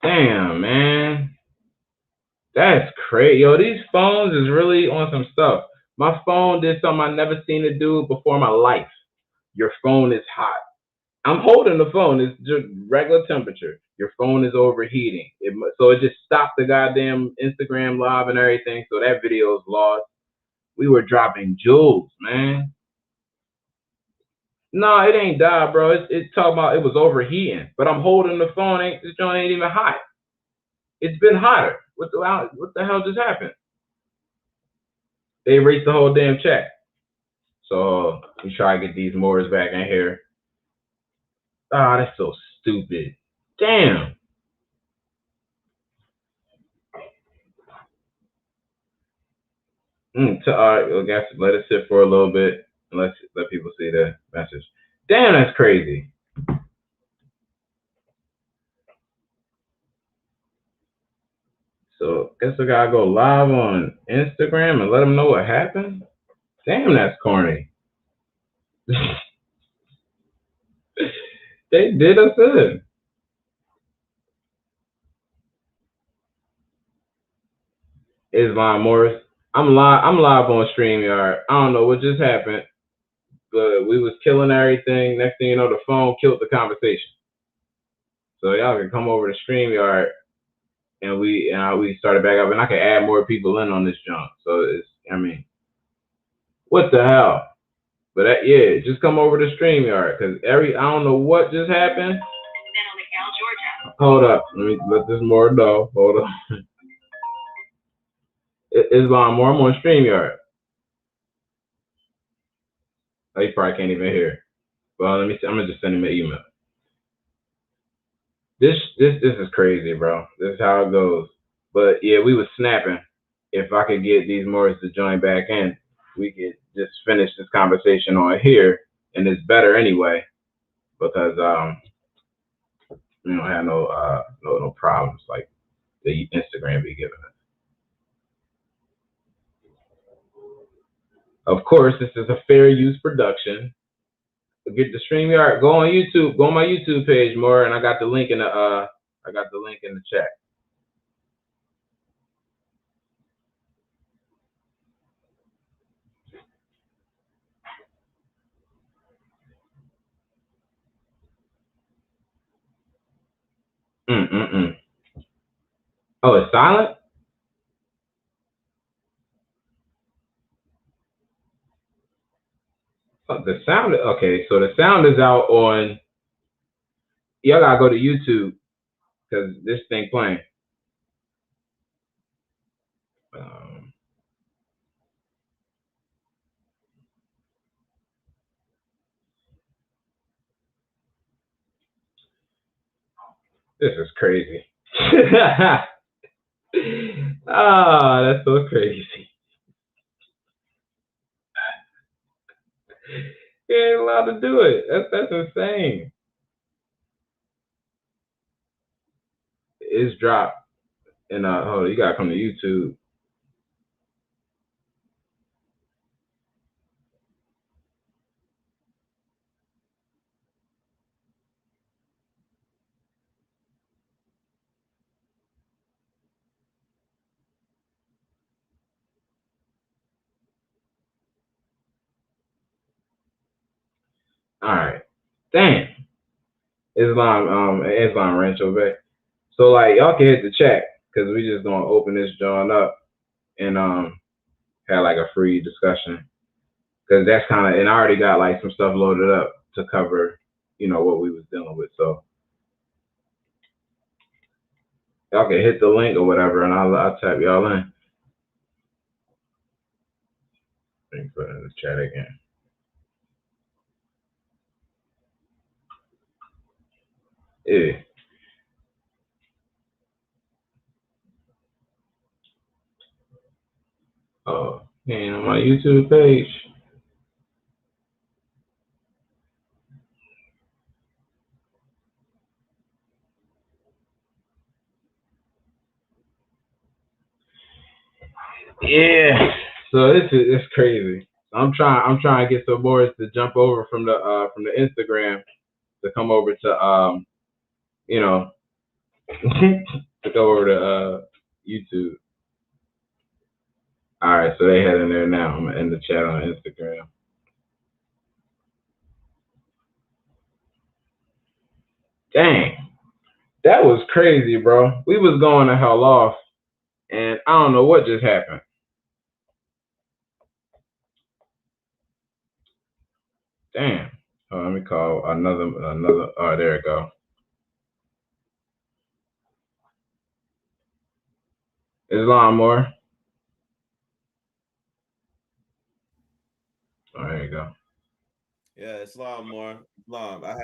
Damn, man. That's crazy. Yo, these phones is really on some stuff. My phone did something I never seen it do before in my life. Your phone is hot. I'm holding the phone. It's just regular temperature. Your phone is overheating. So it just stopped the goddamn Instagram live and everything. So that video is lost. We were dropping jewels, man. No, it ain't died, bro. It's talking about it was overheating. But I'm holding the phone. This joint ain't even hot. It's been hotter. What the hell just happened? They erased the whole damn chat. So we try to get these Moors back in here. Ah, that's so stupid. Damn. I guess let it sit for a little bit and let people see the message. Damn, that's crazy. So guess I gotta go live on Instagram and let them know what happened. Damn, that's corny. They did us in. Islam Morris. I'm live. I'm live on StreamYard. I don't know what just happened, but we was killing everything. Next thing you know, the phone killed the conversation. So y'all can come over to StreamYard and we started back up, and I can add more people in on this jump. So what the hell? But yeah, just come over to StreamYard because I don't know what just happened. Hold up, let me let this more know. Hold on. Islam more. I'm on StreamYard. Oh, you probably can't even hear. Well, let me see. I'm gonna just send him an email. This is crazy, bro. This is how it goes. But yeah, we was snapping. If I could get these Moors to join back in, we could just finish this conversation on here, and it's better anyway because we don't have no problems like the Instagram be giving us. Of course, this is a fair use production. Get the StreamYard. Go on YouTube. Go on my YouTube page more, and I got the link in the chat. Oh, it's silent? Oh, the sound, okay, so the sound is out on, y'all gotta go to YouTube, because this thing playing. This is crazy. Ah, that's so crazy. You ain't allowed to do it. That's insane. It's dropped. And hold on, you gotta come to YouTube. All right. Damn. Islam Rancho Bay. So like y'all can hit the chat because we just gonna open this joint up and have like a free discussion because that's kind of, and I already got like some stuff loaded up to cover, what we was dealing with. So y'all can hit the link or whatever, and I'll tap y'all in. Let me put it in the chat again. Yeah. Oh, and on my YouTube page. Yeah. So it's crazy. I'm trying to get some boys to jump over from the Instagram to come over to you know To go over to YouTube. All right, so they heading there now. I'm gonna end the chat on Instagram. Dang, that was crazy, bro. We was going to hell off, and I don't know what just happened. Damn. Oh, let me call another. Oh, there it go. Islam more. Oh, there you go. Yeah, Islam more. Islam. I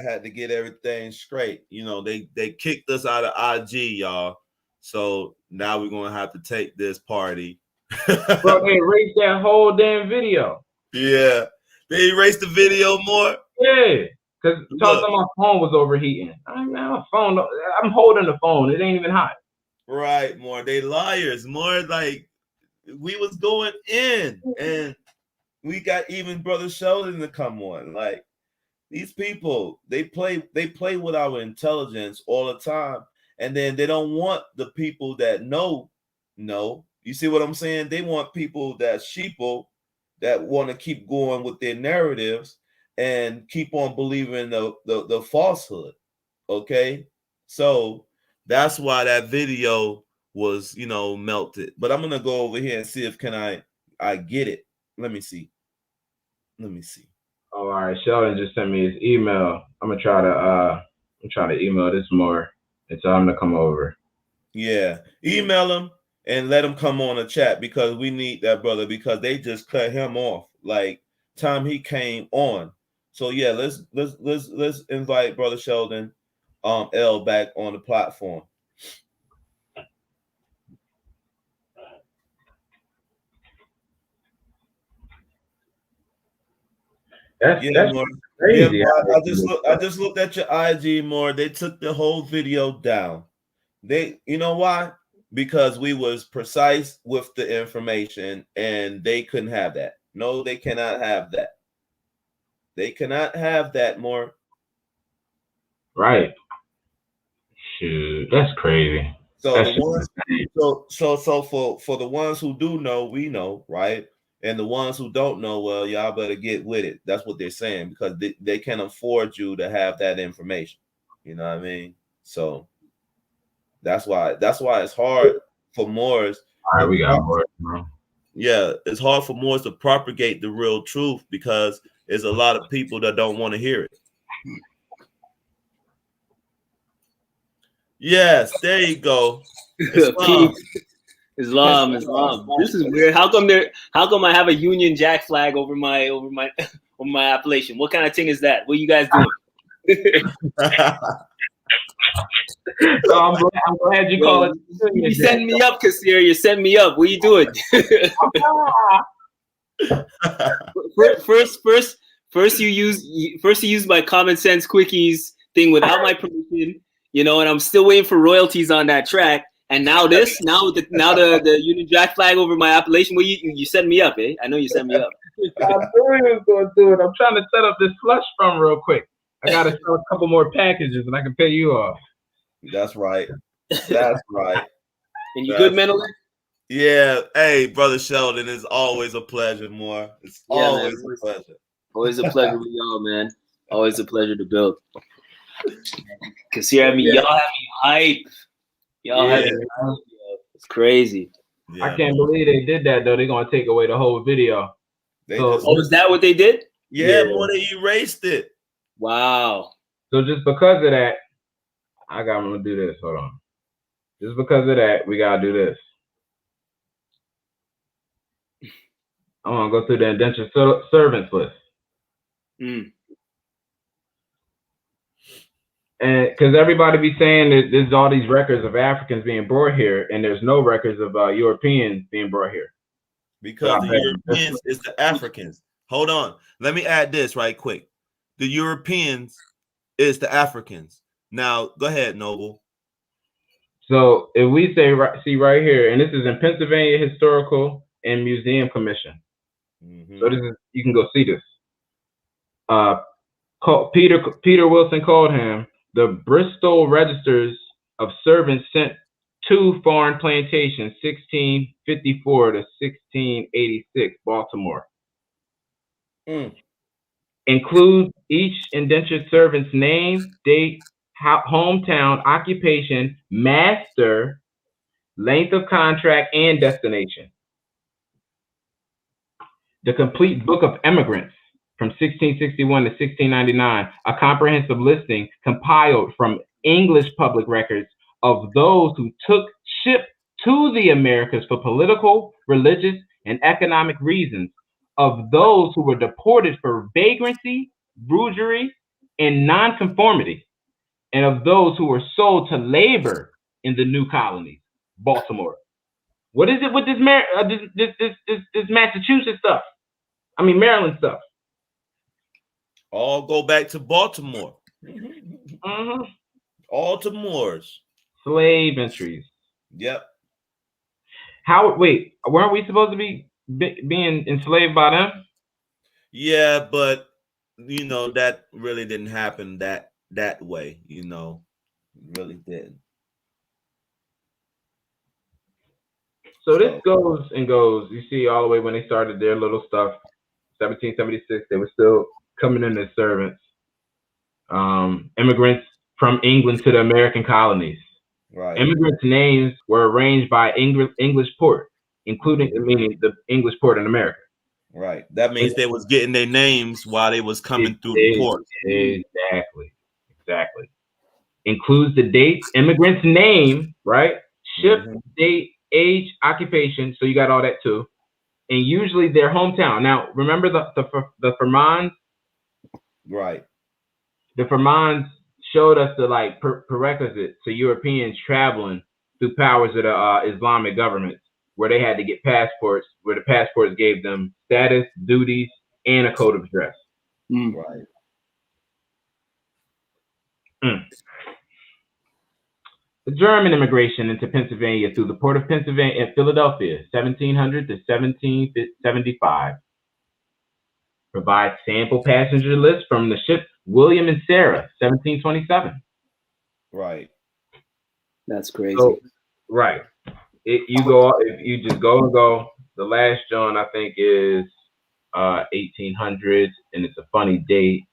had to get everything straight. You know, they kicked us out of IG, y'all. So now we're gonna have to take this party. Bro, they erased that whole damn video. Yeah. They erased the video more. Yeah. Because talking about my phone was overheating. My phone, I'm holding the phone. It ain't even hot. Right, more. They liars. More like we was going in and we got even Brother Sheldon to come on. Like these people, they play with our intelligence all the time. And then they don't want the people that know. You see what I'm saying? They want people that sheeple that want to keep going with their narratives and keep on believing the falsehood. Okay. So that's why that video was, melted. But I'm gonna go over here and see if I get it. Let me see. Oh, all right. Sheldon just sent me his email. I'm trying to email this more and tell him to come over. Yeah. Email him and let him come on a chat because we need that brother because they just cut him off like time he came on. So yeah, let's invite Brother Sheldon L back on the platform. That's crazy. Yeah, I just looked at your IG more. They took the whole video down. You know why? Because we was precise with the information and they couldn't have that. No, they cannot have that. They cannot have that more. Right. Shoot, that's crazy. So That's the ones so for the ones who do know, we know, right? And the ones who don't know, well, y'all better get with it. That's what they're saying because they can't afford you to have that information. You know what I mean? So that's why it's hard for Moors. All right, we got more. Bro. Yeah, it's hard for Moors to propagate the real truth because there's a lot of people that don't want to hear it. Yes, there you go. Islam. This is weird. How come I have a Union Jack flag over my appellation? What kind of thing is that? What are you guys doing? So I'm glad you call it. You setting me up, Kasir. You setting me up. What are you doing? First you use my common sense quickies thing without my permission, and I'm still waiting for royalties on that track. And now the Union Jack flag over my appellation. Well, you set me up, eh? I know you set me up. I knew you was going to do it. I'm trying to set up this slush fund real quick. I got to sell a couple more packages and I can pay you off. That's right. That's right. And you good mentally? Yeah. Hey, Brother Sheldon, it's always a pleasure, more. It's always a pleasure. Always a pleasure with y'all, man. Always a pleasure to build. Because y'all have me hype. Y'all have me hype. It's crazy. Yeah, I can't believe they did that, though. They're going to take away the whole video. Is that what they did? Yeah, more they erased it. Wow. So just because of that, I'm going to do this. Hold on. Just because of that, we got to do this. I'm going to go through the indentured servants list. And because everybody be saying that there's all these records of Africans being brought here, and there's no records of Europeans being brought here. Because the Europeans is the Africans. Hold on. Let me add this right quick. The Europeans is the Africans. Now, go ahead, Noble. So if we see right here, and this is in Pennsylvania Historical and Museum Commission. So this is, you can go see this. Peter Wilson called him The Bristol registers of servants sent to foreign plantations, 1654 to 1686, Baltimore. Include each indentured servant's name, date, hometown, occupation, master, length of contract, and destination. The complete book of emigrants from 1661 to 1699, a comprehensive listing compiled from English public records of those who took ship to the Americas for political, religious, and economic reasons, of those who were deported for vagrancy, rougerie, and nonconformity, and of those who were sold to labor in the new colonies, Baltimore. What is it with this Massachusetts stuff? I mean, Maryland stuff. All go back to Baltimore. All to Moors. Slave entries. Yep. How? Wait, weren't we supposed to be being enslaved by them? Yeah, but you know that really didn't happen that way. You know, it really didn't. So this goes and goes. You see, all the way when they started their little stuff, 1776, they were still coming in as servants. Immigrants from England to the American colonies. Right. Immigrants' names were arranged by English port, including meaning the English port in America. Right. That means they was getting their names while they was coming through the port. Exactly. Includes the date, immigrant's name, right? Ship, date, age, occupation. So you got all that too, and usually their hometown. Now remember the Fermans. Right. The Fermans showed us the like prerequisites to Europeans traveling through powers of the Islamic governments, where they had to get passports, where the passports gave them status, duties, and a code of dress. Right. The German immigration into Pennsylvania through the port of Pennsylvania and Philadelphia, 1700 to 1775. Provides sample passenger lists from the ship William and Sarah, 1727. Right. That's crazy. So, right. If you just go and go. The last John I think is 1800s, and it's a funny date.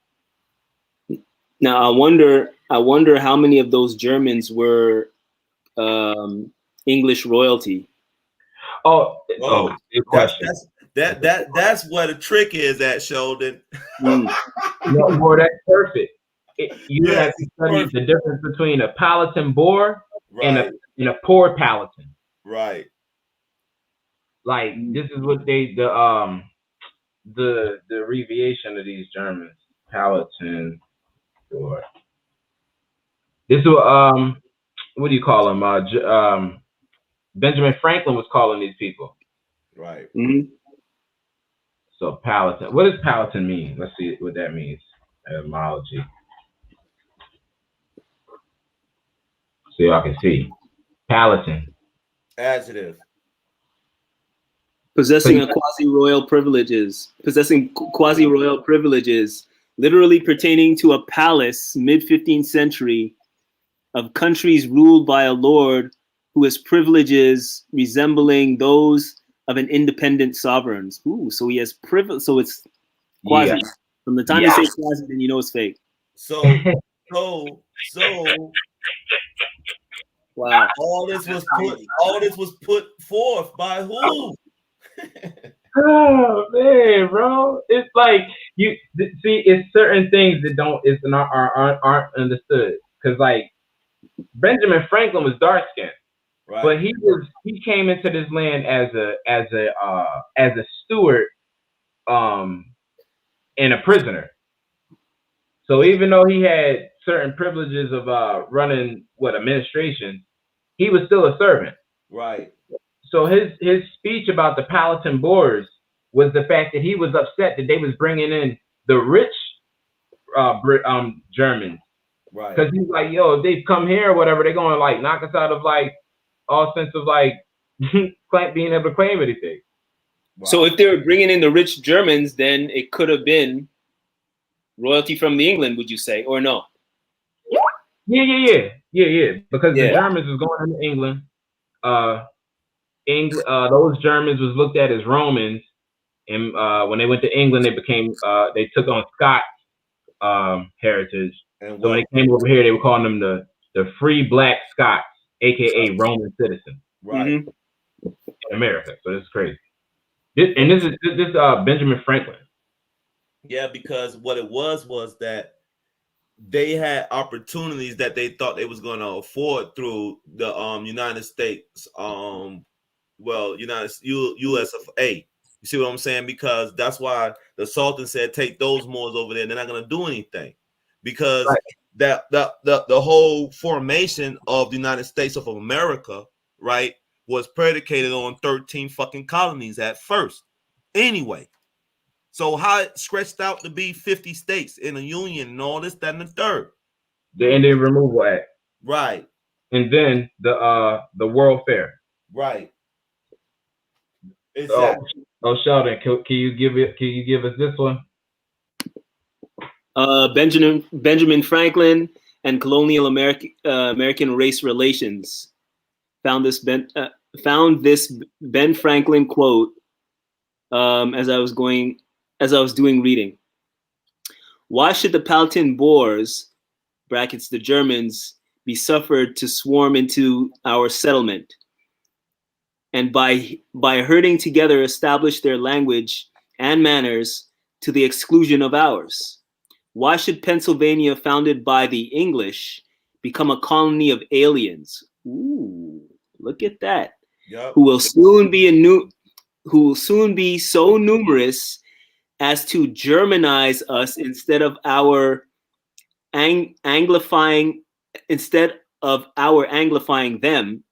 Now I wonder how many of those Germans were English royalty. Good question. That's what a trick is at, Sheldon. No, boy, that's perfect. You have to study the difference between a Palatine Boer and a poor Palatine. Right. Like this is what the abbreviation of these Germans, Palatine Boer. This is what do you call them? Benjamin Franklin was calling these people. Right. So Palatine. What does Palatine mean? Let's see what that means. Etymology. So y'all can see. Palatine. Adjective. Possessing quasi-royal privileges, literally pertaining to a palace mid-15th century of countries ruled by a lord who has privileges resembling those of an independent sovereigns. Ooh, so he has privilege. So it's quasi. Yeah. From the time you say quasi, then you know it's fake. So. Wow. All this was put forth by who? Oh man, bro! It's like you see, it's certain things that aren't understood. Because like Benjamin Franklin was dark skinned, right? But he came into this land as a steward, and a prisoner. So even though he had certain privileges of running administration, he was still a servant. Right. So his speech about the Palatine Boers was the fact that he was upset that they was bringing in the rich Germans. Right. Because he's like, yo, if they come here or whatever, they're going to like knock us out of like all sense of like being able to claim anything. Wow. So if they were bringing in the rich Germans, then it could have been royalty from the England, would you say, or no? Yeah. Because the Yeah. Germans was going into England. Those Germans was looked at as Romans, and when they went to England, they took on Scots heritage. And So when they came over here, they were calling them the free black Scots, aka Roman citizens right. Mm-hmm. in America. So this is crazy. This is Benjamin Franklin. Yeah, because what it was that they had opportunities that they thought they was going to afford through the United States US of A. You see what I'm saying? Because that's why the Sultan said take those Moors over there. They're not going to do anything because Right. the whole formation of the United States of America, right, was predicated on 13 fucking colonies at first. Anyway, so how it stretched out to be 50 states in a union and all this, that, and the third. The Indian Removal Act. Right. And then the World Fair. Right. Exactly. Sheldon, can you give us this one? Benjamin Franklin and colonial American race relations found this Ben Franklin quote as I was doing reading. Why should the Palatine Boers, brackets the Germans, be suffered to swarm into our settlement, and by herding together establish their language and manners to the exclusion of ours? Why should Pennsylvania, founded by the English, become a colony of aliens? Ooh, look at that. Yep. Who will soon be so numerous as to Germanize us instead of our anglifying them,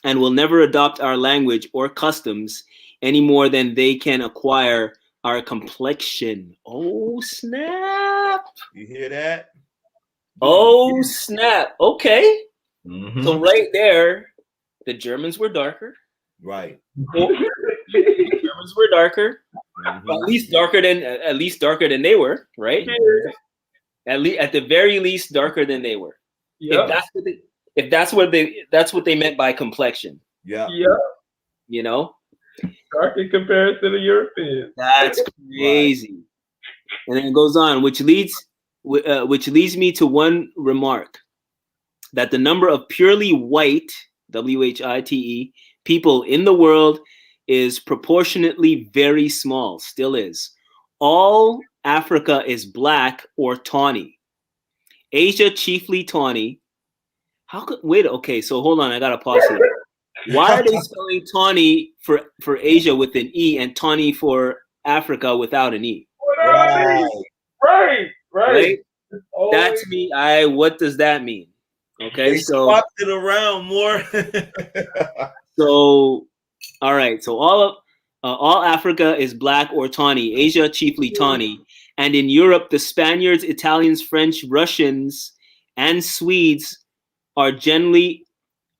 and will never adopt our language or customs any more than they can acquire our complexion. Oh snap! You hear that? Oh snap! Okay, Mm-hmm. so right there, the Germans were darker. Right. The Germans were darker. Mm-hmm. At least darker than they were, right? At the very least, darker than they were. Yep. If that's what they meant by complexion. Yeah. You know? Dark in comparison to the Europeans. That's crazy. Right. And then it goes on, which leads me to one remark, that the number of purely white, WHITE, people in the world is proportionately very small, still is. All Africa is black or tawny. Asia chiefly tawny. Okay, so hold on, I gotta pause here. Why are they spelling tawny for Asia with an E and tawny for Africa without an E? Right. That to me, what does that mean? Okay, they swapped it around more. So, all right, so all Africa is black or tawny. Asia chiefly tawny, and in Europe, the Spaniards, Italians, French, Russians, and Swedes are generally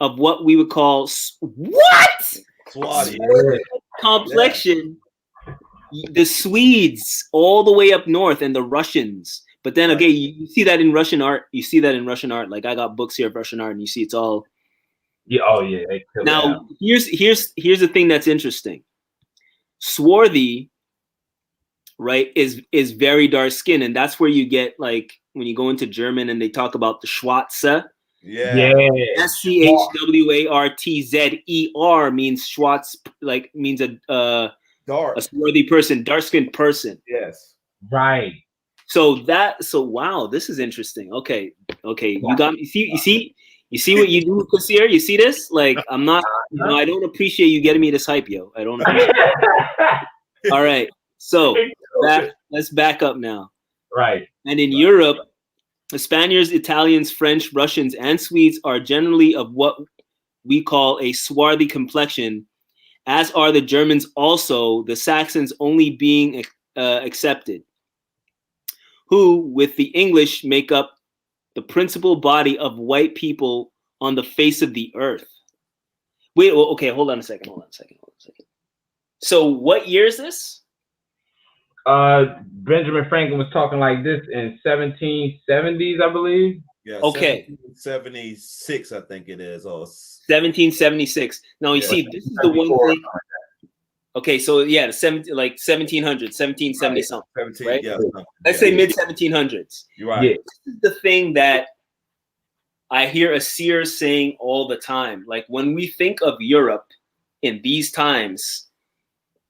of what we would call Swarthy complexion. Yeah. The Swedes all the way up north, and the Russians. But then again, you see that in Russian art. Like I got books here of Russian art, and you see it's all. Yeah. Oh yeah. Now here's the thing that's interesting. Swarthy, right, is very dark skin, and that's where you get, like, when you go into German and they talk about the Schwarze. Yeah. SCHWARTZER means Schwarz, like means a swarthy person, dark skinned person. Yes. Right. So wow, this is interesting. Okay, you got me. You see what you do, Kasir? You see this? Like, I'm not, I don't appreciate you getting me this hype, yo. I don't appreciate it. All right, so let's back up now. Right. And in Europe, the Spaniards, Italians, French, Russians, and Swedes are generally of what we call a swarthy complexion, as are the Germans also, the Saxons only being excepted, who, with the English, make up the principal body of white people on the face of the earth. Wait, well, okay, hold on a second. So what year is this? Benjamin Franklin was talking like this in 1770s, I believe. Yeah, Okay. 1776, I think it is. Or 1776. Now you Yeah. see, this is the one thing. Okay, so yeah, like 1700, 1770 Right. something, 17, right? yeah. Let's say mid 1700s. You're right. Yeah. This is the thing that I hear Asir saying all the time. Like when we think of Europe in these times,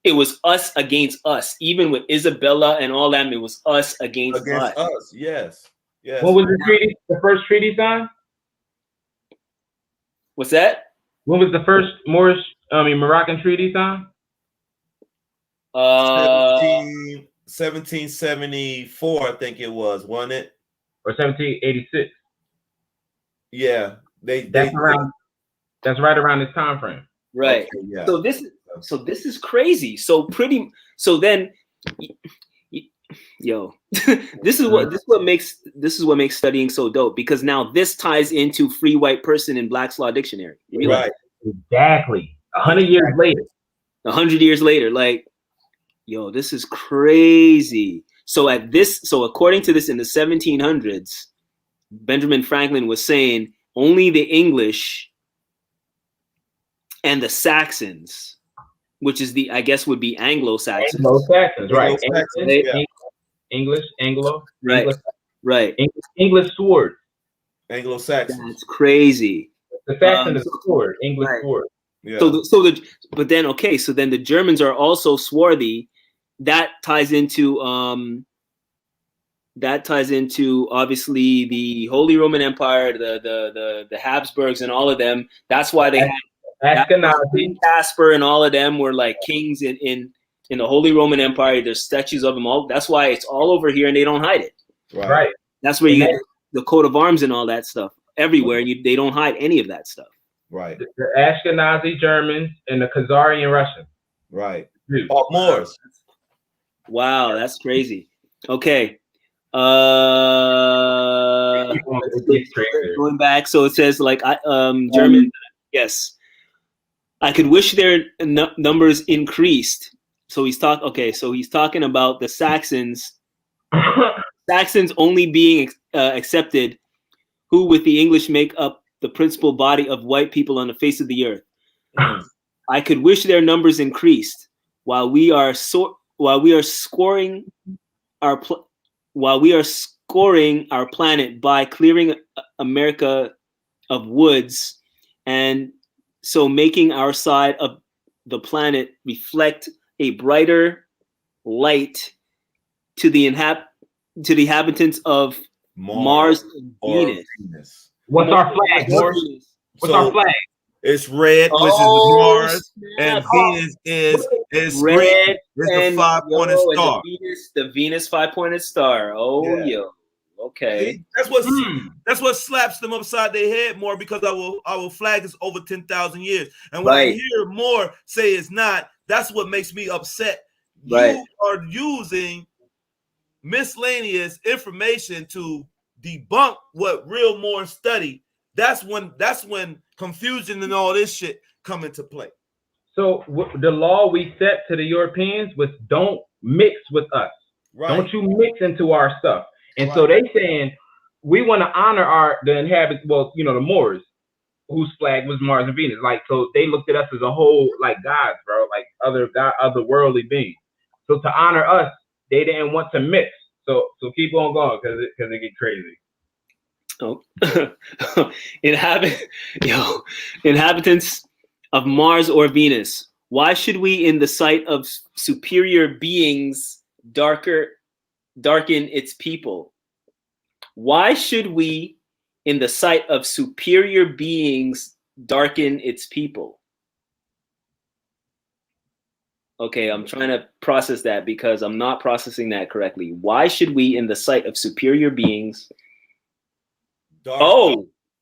it was us against us. Even with Isabella and all them, it was us against us. Yes. Yes. What was the treaty? The first treaty signed? What's that? When was the first Moroccan treaty signed? 1774, I think it was, wasn't it? Or 1786? Yeah. That's right around this time frame. Right. Okay, yeah. So this is crazy. So then yo, this is what makes studying so dope, because now this ties into Free White Person in Black's Law Dictionary. You realize? Right. Exactly. 100 years later. 100 years later, like, yo, this is crazy. So according to this, in the 1700s, Benjamin Franklin was saying only the English and the Saxons, which is I guess would be Anglo-Saxons. Anglo-Saxons, right. English, Anglo. Right. English, right. English sword. Anglo-Saxons. That's crazy. The Saxon is sword. English sword. Yeah. So then the Germans are also swarthy. That ties into obviously the Holy Roman Empire, the Habsburgs and all of them. That's why they had Casper and all of them were like kings in the Holy Roman Empire. There's statues of them all. That's why it's all over here and they don't hide it. Right. That's where you get the coat of arms and all that stuff everywhere. They don't hide any of that stuff. Right. The Ashkenazi Germans and the Khazarian Russians. Right. Oh, Moors. Wow, that's crazy. Okay. Going back, so it says like German. Yes, I could wish their numbers increased. So he's talking about the Saxons. Saxons only being accepted, who with the English make up the principal body of white people on the face of the earth. I could wish their numbers increased, while we are scoring our planet by clearing America of woods, and so making our side of the planet reflect a brighter light to the inhabitants of Mars and Venus. What's our flag? What's our flag? It's red, which is Mars, and Venus is red, green. It's the 5-pointed star. The Venus 5-pointed star. Yo. Okay. See, that's what slaps them upside their head more, because our flag is over 10,000 years. And when I hear more say it's not, that's what makes me upset. You are using miscellaneous information to debunk what real more study. That's when confusion and all this shit come into play. So the law we set to the Europeans was don't mix with us. Right. Don't you mix into our stuff. And so they saying we want to honor the inhabitants, the Moors, whose flag was Mars and Venus. Like, so they looked at us as a whole, like gods, bro, like other worldly beings. So to honor us, they didn't want to mix. So keep on going, because it get crazy. Oh, inhabitants of Mars or Venus. Why should we, in the sight of superior beings, darken its people? Why should we, in the sight of superior beings, darken its people? Okay, I'm trying to process that because I'm not processing that correctly. Why should we, in the sight of superior beings,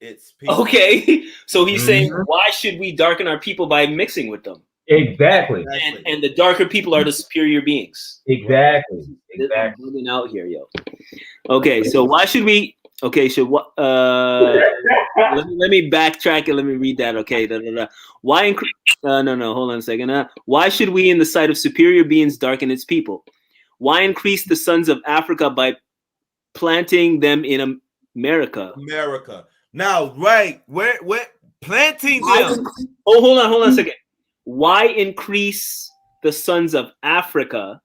it's people? Okay. So he's saying, why should we darken our people by mixing with them? Exactly. And the darker people are the superior beings. Exactly. I'm moving out here, yo. Okay, so why should we? Okay, so what? Let me backtrack and let me read that. Okay, why? No. Hold on a second. Why should we, in the sight of superior beings, darken its people? Why increase the sons of Africa by planting them in America. America. Now, right, where planting them. Oh, hold on a second. Why increase the sons of Africa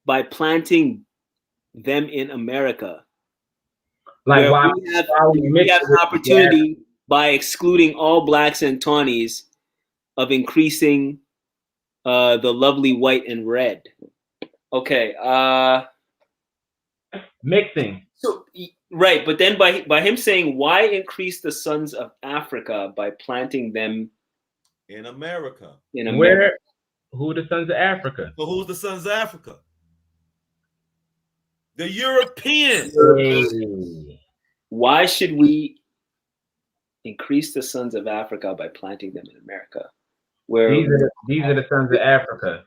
by planting them in America? Like Where why we have an opportunity by excluding all blacks and tawnies of increasing the lovely white and red. Okay. Mixing. So right, but then by him saying why increase the sons of Africa by planting them in America? In America. Who are the sons of Africa? So who's the sons of Africa? The Europeans. Hey. Why should we increase the sons of Africa by planting them in America? Where these are the sons of Africa.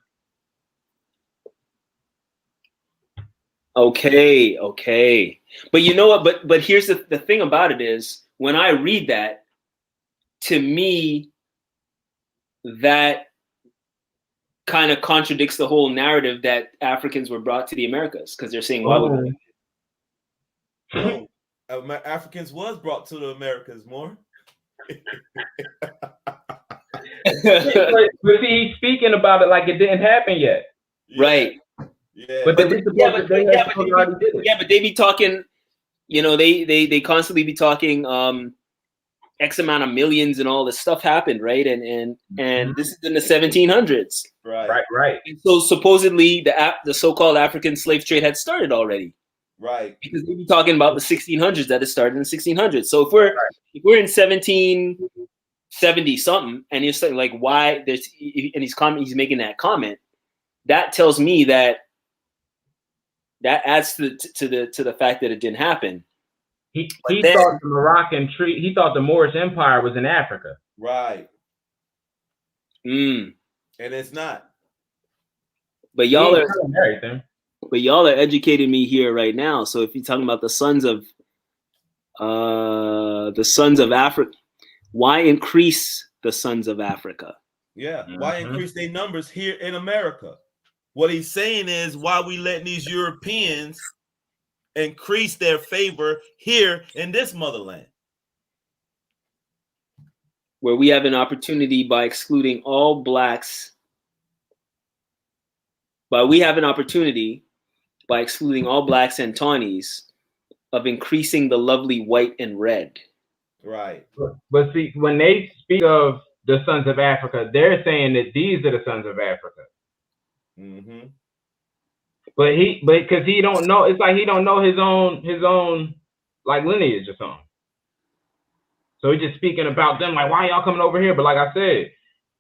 Okay. But you know what? But here's the thing about it is when I read that, to me, that kind of contradicts the whole narrative that Africans were brought to the Americas, because they're saying, why would no, Africans was brought to the Americas more. but see, he's speaking about it like it didn't happen yet. Right. Yeah. But they be talking, you know, they constantly be talking X amount of millions and all this stuff happened, right? And this is in the 1700s. Right. And so supposedly the so-called African slave trade had started already. Right. Because they be talking about the 1600s, that it started in the 1600s. So if we're in 1770 something, and you're saying like why there's, and he's making that comment, that tells me that adds to the fact that it didn't happen. He thought the Moroccan he thought the Moorish Empire was in Africa. Right. And it's not. But y'all are educating me here right now. So if you're talking about the sons of Africa, why increase the sons of Africa? Yeah. Why increase their numbers here in America? What he's saying is why we letting these Europeans increase their favor here in this motherland, where we have an opportunity by excluding all blacks. But we have an opportunity by excluding all blacks and tawnies of increasing the lovely white and red. Right. But see, when they speak of the sons of Africa, they're saying that these are the sons of Africa. But because he don't know, it's like he don't know his own like lineage or something. So he's just speaking about them, like, why y'all coming over here? But like I said,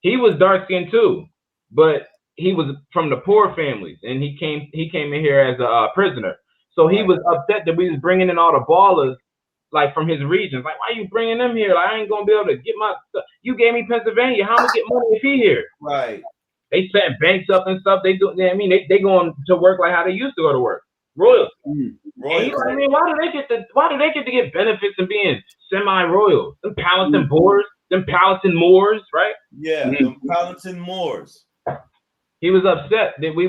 he was dark skinned too, but he was from the poor families, and he came in here as a prisoner. So he was upset that we was bringing in all the ballers, like from his regions. Like, why are you bringing them here? Like, I ain't gonna be able to get my stuff. You gave me Pennsylvania. How am I get money if he here? Right. They setting banks up and stuff. They do. I mean, they going to work like how they used to go to work. Royals. Royals. I mean, why do they get to get benefits and being semi-royal? Them Palatine Boers, them Palatine Moors, right? Yeah, them Palatine Moors. He was upset that he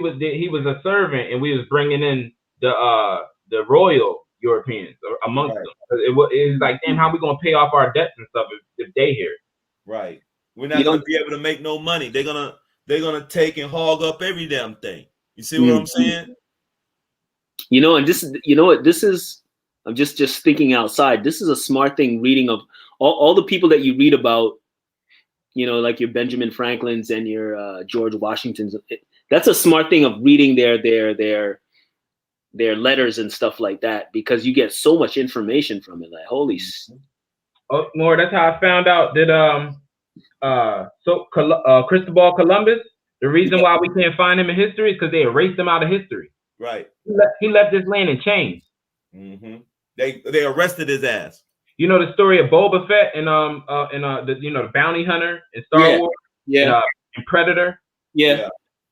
was a servant and we was bringing in the royal Europeans amongst them. It was like, damn, how we gonna pay off our debts and stuff if they here? Right. We're not gonna be able to make no money. They're gonna take and hog up every damn thing. You see what I'm saying? You know, and this is I'm just thinking outside. This is a smart thing reading of all the people that you read about, you know, like your Benjamin Franklins and your George Washingtons. That's a smart thing of reading their letters and stuff like that, because you get so much information from it. Like, holy. Oh, more. That's how I found out that Cristobal Columbus. The reason why we can't find him in history is because they erased him out of history. Right. He left this land in chains. They arrested his ass. You know the story of Boba Fett and the bounty hunter in Star Wars. Yeah. And Predator. Yeah.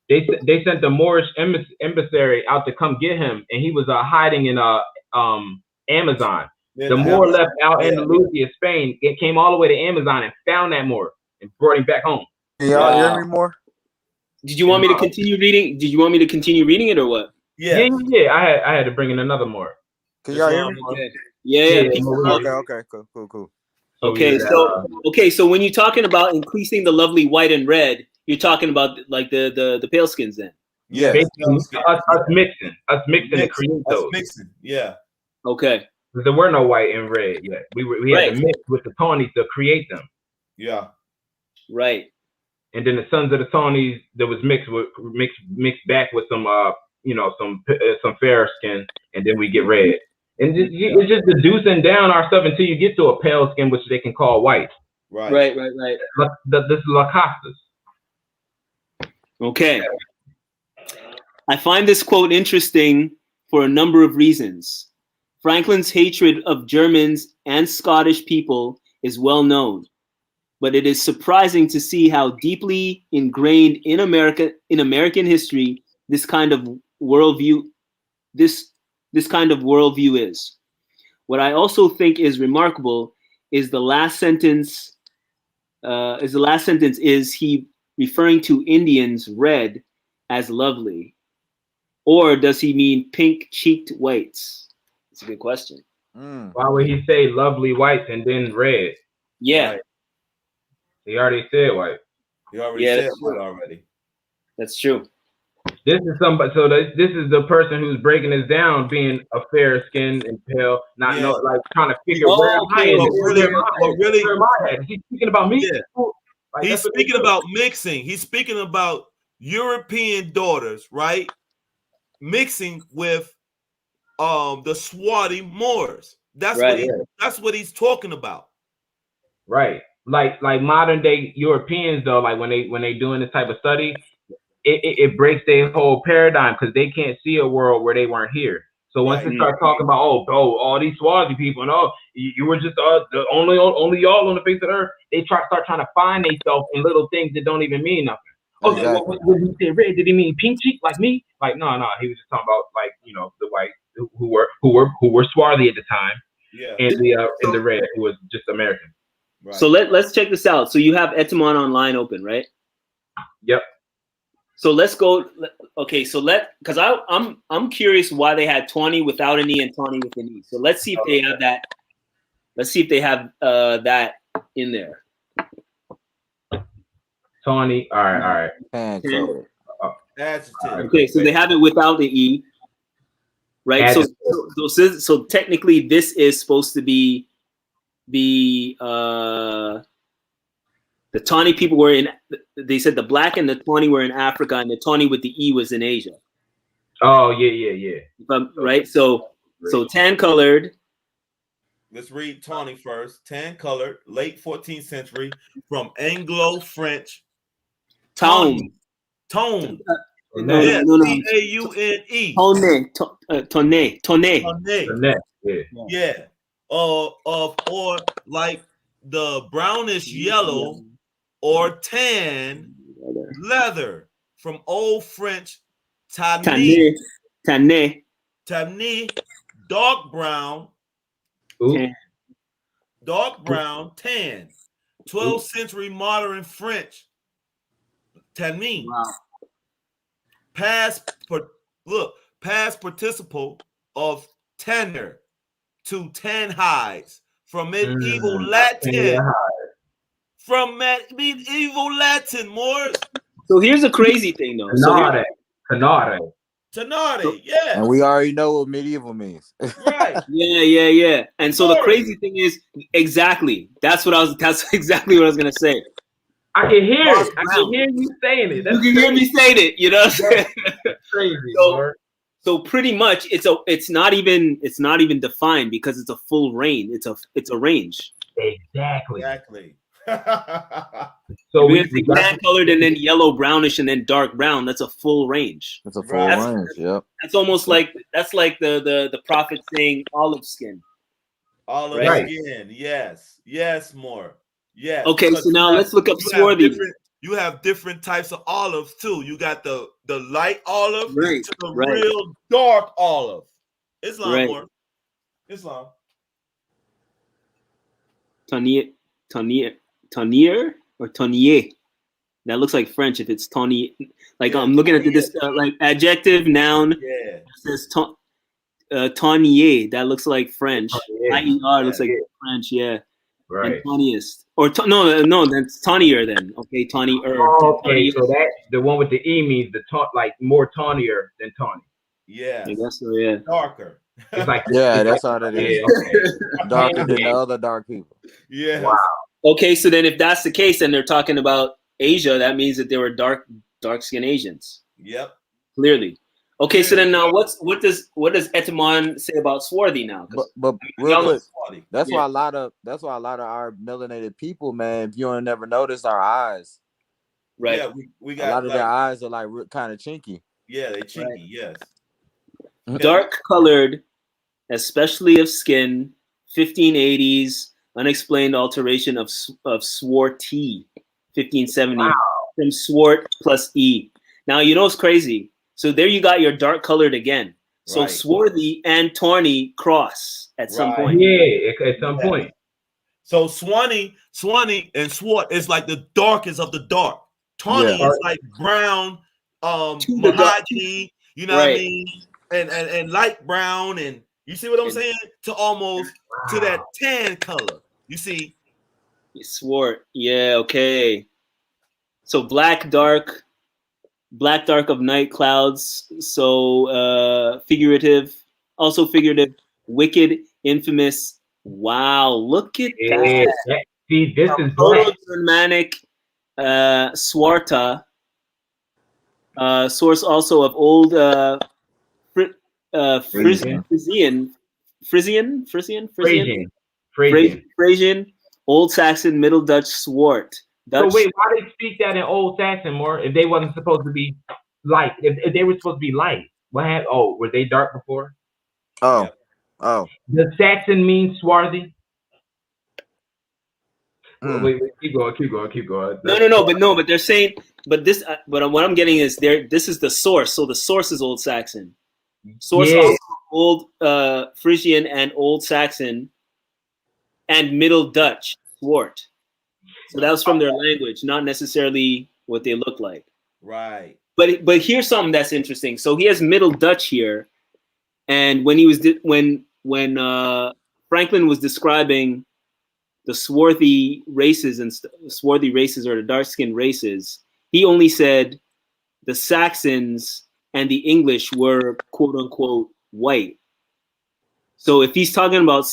They sent the Moorish emissary out to come get him, and he was hiding in Amazon. The Moor left out Andalusia, Spain. It came all the way to Amazon and found that Moor and brought him back home. Can y'all hear me more? Did you want me to continue reading? Did you want me to continue reading it or what? Yeah. I had to bring in another Moor. Can y'all hear me? Okay. Yeah. Okay. Cool. So when you're talking about increasing the lovely white and red, you're talking about like the pale skins then. Yeah. Us mixing to create those. Mixing. Yeah. Okay. There were no white and red yet. We had to mix with the Tawnies to create them. Yeah. Right. And then the sons of the Tawnies that was mixed back with some some fairer skin, and then we get red. And it's just deducing down our stuff until you get to a pale skin, which they can call white. Right. This is Lacostas. Okay. I find this quote interesting for a number of reasons. Franklin's hatred of Germans and Scottish people is well known, but it is surprising to see how deeply ingrained in American history this kind of worldview is. What I also think is remarkable is the last sentence. Is he referring to Indians red as lovely, or does he mean pink-cheeked whites? It's a good question. Why would he say lovely whites and then red? Yeah. Right. He already said white. He already said white already. That's true. This is somebody. So this is the person who's breaking this down, being a fair skin and pale, not like trying to figure where am I at? Is he speaking about me? Yeah. Like, he's speaking about mixing. He's speaking about European daughters, right? Mixing with the swarthy Moors. That's what he's talking about. Right. Like modern day Europeans though, like when they doing this type of study, it breaks their whole paradigm because they can't see a world where they weren't here. So once they start talking about all these Swazi people and you were just the only y'all on the face of the earth, they start trying to find themselves in little things that don't even mean nothing. Exactly. What did he say red? Did he mean pink cheek like me? Like no, he was just talking about like the white who were swarthy at the time, and the red who was just American. Right. So let's check this out. So you have Etymon online open, right? Yep. So let's go. Okay, so because I'm curious why they had Tawny without an E and Tawny with an E. So let's see if they have that. Let's see if they have that in there. Tawny. All right. Okay, so they have it without the E, right? So technically, this is supposed to be the Tawny people were in. They said the black and the Tawny were in Africa, and the Tawny with the E was in Asia. Oh yeah. Right. So tan colored. Let's read Tawny first. Tan colored, late 14th century, from Anglo-French. Tone. T-A-U-N-E. Tone. Yeah. Or like the brownish yellow or tan leather from Old French tanné, dark brown, tan. 12th century modern French tanné. Wow. Past participle of tanner to tan hides from medieval Latin. Moors. So here's a crazy thing, though. Canare. Yeah. And we already know what medieval means. Right. Yeah. And so the crazy thing is exactly. That's exactly what I was gonna say. I can hear it. I can hear you saying it. You can hear me saying it. You know what I'm saying? Crazy. So pretty much it's not even defined because it's a full range. It's a range. Exactly. So we tan colored and then yellow brownish and then dark brown. That's a full range. That's a full range. Yep. That's almost like the prophet saying olive skin. Olive skin. Yes, more. Yes. Okay, so now let's look up swarthy. You have different types of olives too. You got the light olive to the real dark olive. Islam more. Islam. Tonier or Tonier. That looks like French if it's Tony. Like I'm looking at this like adjective, noun. Yeah. It says Tanier. That looks like French. Yeah. IER looks like Yeah. French. Yeah. Right. And tawniest. Or no, that's tawnier then. Okay, tawnier. Oh, okay, Tawniest. so that the one with the E means the like more tawnier than tawny. Yes. I guess so. Yeah. Darker. It's like Yeah, it's that's like, all that yeah, is. okay. Darker than the other dark people. Yes. Wow. Okay, so then if that's the case, and they're talking about Asia, that means that they were dark skinned Asians. Yep. Clearly. Okay, so then now what does Etymon say about swarthy now? But real quick, Swarthy. that's why a lot of our melanated people, man, if you don't never notice our eyes. Right. Yeah, we got a lot of their eyes are like kind of chinky. Yeah, they chinky, yes. Dark colored, especially of skin, 1580s, unexplained alteration of swarty, 1570, Wow. from swart plus E. Now, you know what's crazy? So there you got your dark colored again. So Right. swarthy and tawny cross at some Right. point. Yeah, at some point. So Swanee and swart is like the darkest of the dark. Tawny Yeah. is like brown, To the dark. mahogany, you know what I Right. mean? And light brown, and you see what I'm saying? To almost to that tan color. You see? Swart. Yeah, okay. So black dark of night clouds. So figurative, also figurative, wicked, infamous. Wow, look at Yeah. that. See, this is black. Proto-Germanic Swarta, source also of old Frisian, Old Saxon, Middle Dutch, Swart. So wait, why they speak that in Old Saxon more if they wasn't supposed to be light? If they were supposed to be light, what happened? Oh, were they dark before? Oh, Yeah. oh. Does Saxon mean swarthy? Mm. Wait, keep going. But they're saying, but what I'm getting is this is the source. So the source is Old Saxon. Source also Old Frisian and Old Saxon and Middle Dutch, Swart. So that was from their language, not necessarily what they look like. Right. But here's something that's interesting. So he has Middle Dutch here, and when he was when Franklin was describing the swarthy races or the dark-skinned races, he only said the Saxons and the English were quote unquote white. So if he's talking about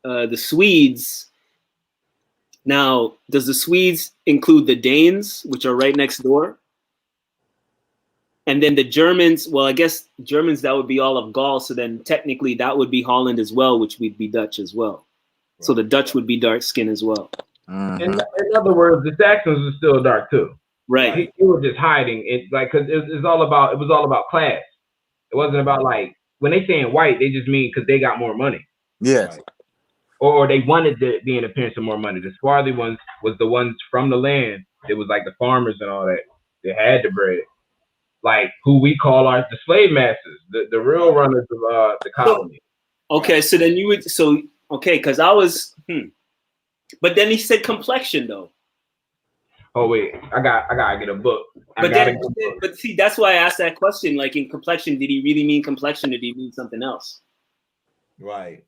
the Swedes, now does the Swedes include the Danes, which are right next door? And then the Germans, well, I guess Germans, that would be all of Gaul. So then technically that would be Holland as well, which would be Dutch as well. Right. So the Dutch would be dark skin as well. Mm-hmm. In other words, the Saxons were still dark too. Right. He was just hiding it, like, because it was all about class. It wasn't about, like, when they saying white, they just mean because they got more money. Yes. Right. Or they wanted to be an appearance of more money. The swarthy ones was the ones from the land. It was like the farmers and all that. They had the bread. Like who we call the slave masters, the real runners of the colony. Okay, so then you would because I was but then he said complexion though. Oh wait, I gotta get a book. But see, that's why I asked that question. Like in complexion, did he really mean complexion or did he mean something else? Right.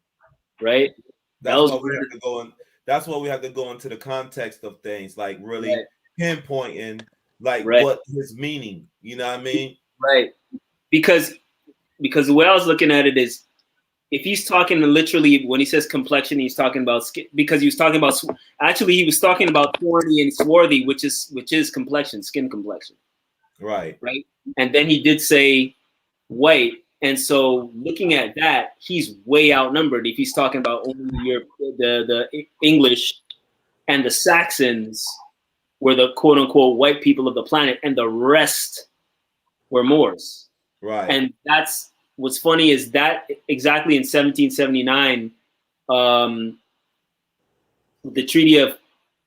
Right? That's why we have to go in. That's why we have to go into the context of things, like really pinpointing like what his meaning, you know what I mean? Right. Because the way I was looking at it is if he's talking literally when he says complexion, he's talking about skin, because he was talking about he was talking about thorny and swarthy, which is complexion, skin complexion. Right. Right. And then he did say white. And so looking at that, he's way outnumbered if he's talking about only the English and the Saxons were the quote unquote white people of the planet and the rest were Moors. Right. And that's what's funny is that exactly in 1779, the Treaty of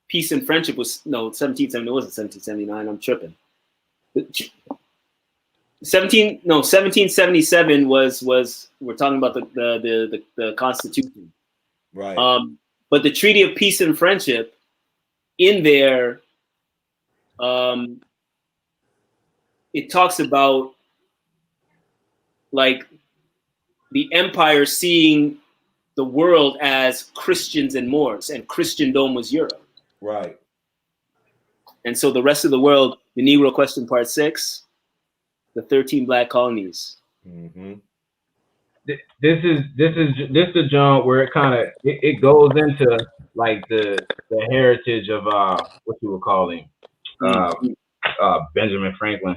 Peace and Friendship was 1770. It wasn't 1779. I'm tripping. 1777 was we're talking about the Constitution. Right. But the Treaty of Peace and Friendship in there, it talks about like the empire seeing the world as Christians and Moors, and Christendom was Europe. Right. And so the rest of the world, the Negro Question Part 6, the 13 Black colonies. Mm-hmm. This is the joint where it goes into like the heritage of what you would call him, Benjamin Franklin,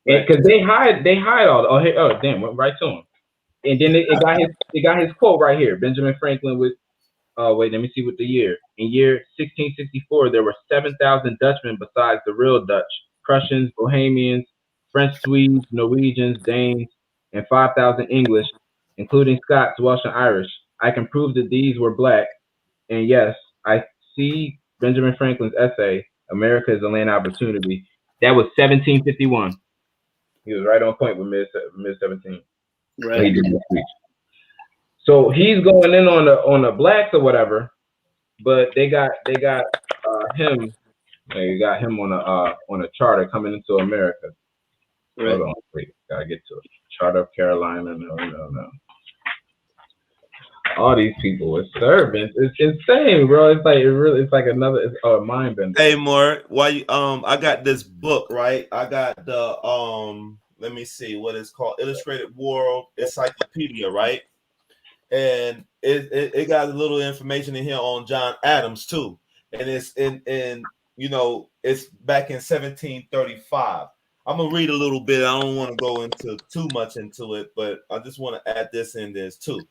because they hide all. Oh damn, went right to him. And then it got his quote right here. Benjamin Franklin with wait, let me see what the year. In year 1664, there were 7,000 Dutchmen besides the real Dutch, Prussians, Bohemians, French, Swedes, Norwegians, Danes, and 5,000 English, including Scots, Welsh, and Irish. I can prove that these were black, and yes, I see Benjamin Franklin's essay, America is a Land of Opportunity. That was 1751. He was right on point with mid 17. Right. He did this speech. So he's going in on the blacks or whatever, but they got him. They got him on a charter coming into America. Right. Hold on, wait, gotta get to it. Charter of Carolina. No. All these people with servants. It's insane, bro. It's like another mind bender. Hey, Moore, why you I got this book, right? I got the let me see what it's called, Illustrated World Encyclopedia, right? And it got a little information in here on John Adams too, and it's in you know, it's back in 1735. I'm gonna read a little bit. I don't want to go into too much into it, but I just want to add this in this too. It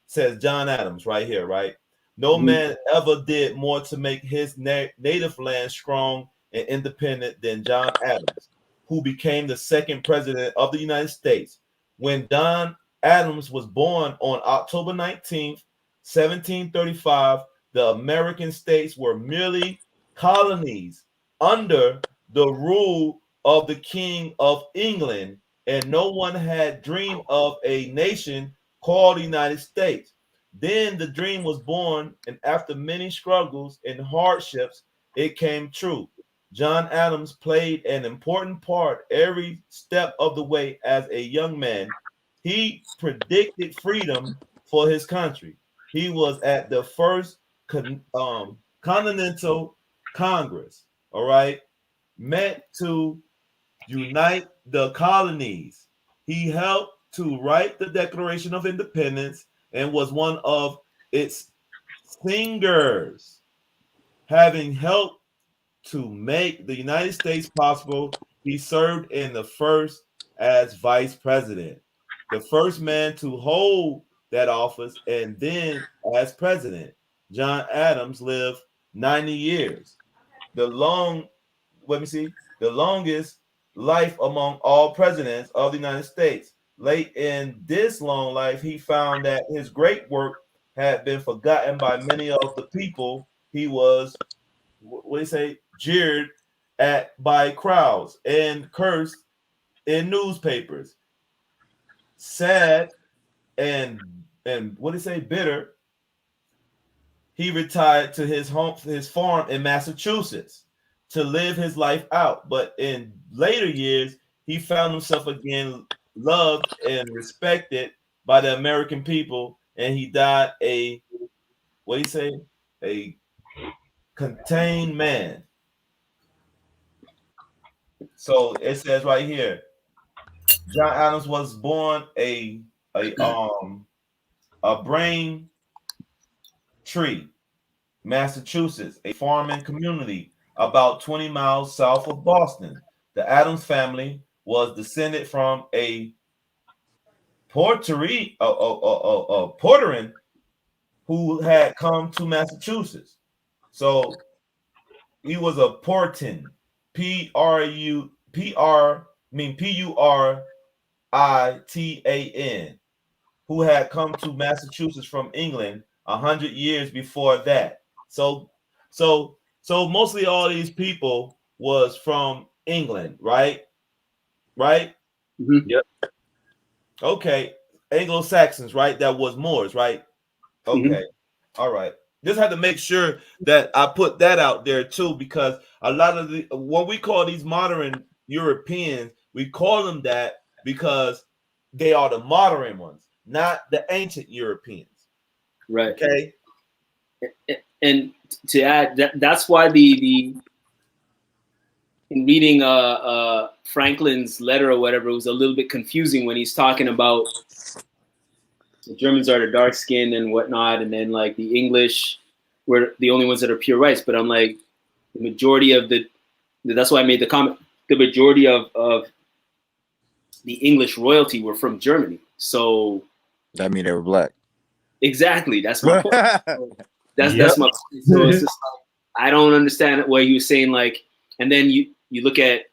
says John Adams right here, right? No man ever did more to make his native land strong and independent than John Adams, who became the second president of the United States. When John Adams was born on October 19th, 1735, the American states were merely colonies under the rule of the King of England, and no one had dreamed of a nation called the United States. Then the dream was born, and after many struggles and hardships, it came true. John Adams played an important part every step of the way as a young man. He predicted freedom for his country. He was at the first Continental Congress, all right, meant to unite the colonies. He helped to write the Declaration of Independence and was one of its singers, having helped to make the United States possible. He served in the first as vice president, the first man to hold that office, and then as president. John Adams lived 90 years. The longest life among all presidents of the United States. Late in this long life, he found that his great work had been forgotten by many of the people. He was, jeered at by crowds and cursed in newspapers. Sad and bitter, he retired to his farm in Massachusetts to live his life out. But in later years, he found himself again loved and respected by the American people, and he died a contained man. So it says right here, John Adams was born a Brain Tree, Massachusetts, a farming community about 20 miles south of Boston. The Adams family was descended from a Puerto Rican who had come to Massachusetts. So he was a Puritan, Puritan, who had come to Massachusetts from England 100 years before that. So mostly all these people was from England, right? Right? Mm-hmm. Yep. Okay. Anglo-Saxons, right? That was Moors, right? Okay. Mm-hmm. All right. Just had to make sure that I put that out there too, because a lot of what we call these modern Europeans, we call them that because they are the modern ones. not the ancient Europeans. Right. Okay. And to add, that's why the in reading Franklin's letter or whatever, it was a little bit confusing when he's talking about the Germans are the dark skinned and whatnot, and then like the English were the only ones that are pure whites. But I'm like, the majority of that's why I made the comment. The majority of the English royalty were from Germany. So that mean they were black. Exactly. That's my point. That's my point. So it's just like, I don't understand what he was saying. Like, and then you look at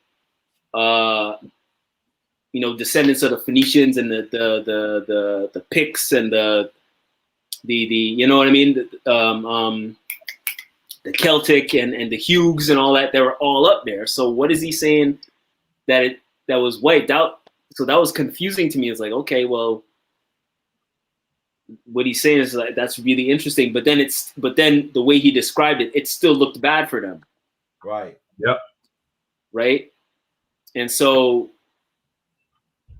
descendants of the Phoenicians and the Picts and the you know what I mean, the Celtic and the Hughes and all that. They were all up there. So what is he saying that was wiped out? So that was confusing to me. It's like, okay, well, what he's saying is like, that's really interesting. But then the way he described it, it still looked bad for them. Right. Yep. Right. And so,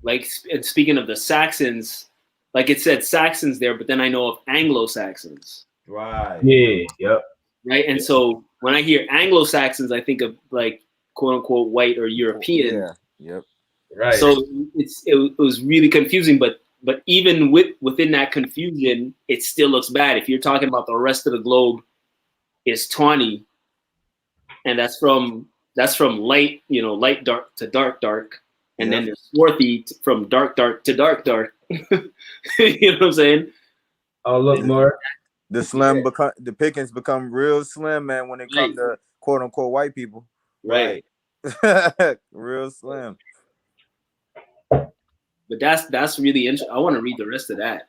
like, and speaking of the Saxons, like it said Saxons there, but then I know of Anglo-Saxons. Right. Yeah. Yep. Right. And so when I hear Anglo-Saxons, I think of like quote unquote white or European. Yeah. Yep. Right. So it was really confusing, but even within that confusion, it still looks bad. If you're talking about the rest of the globe is tawny, and that's from light, light dark to dark, and then there's swarthy from dark to dark. You know what I'm saying? Oh, look, more. The pickings become real slim, man, when it comes to quote unquote white people. Right. Real slim. But that's really interesting. I want to read the rest of that.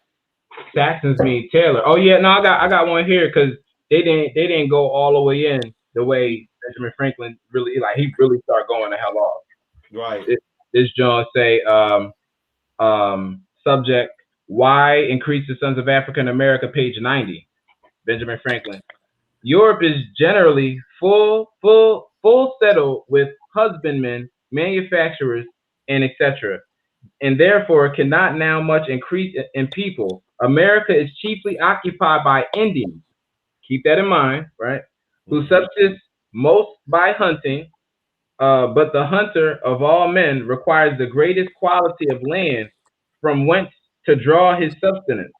Saxons mean Taylor. Oh yeah, no, I got one here because they didn't go all the way in the way Benjamin Franklin really, like, he really started going the hell off. Right. This John say subject, why increase the sons of Africa in America, page 90. Benjamin Franklin. Europe is generally full settled with husbandmen, manufacturers, and etc., and therefore cannot now much increase in people. America is chiefly occupied by Indians. Keep that in mind, right? Who subsist most by hunting, but the hunter of all men requires the greatest quality of land from whence to draw his subsistence.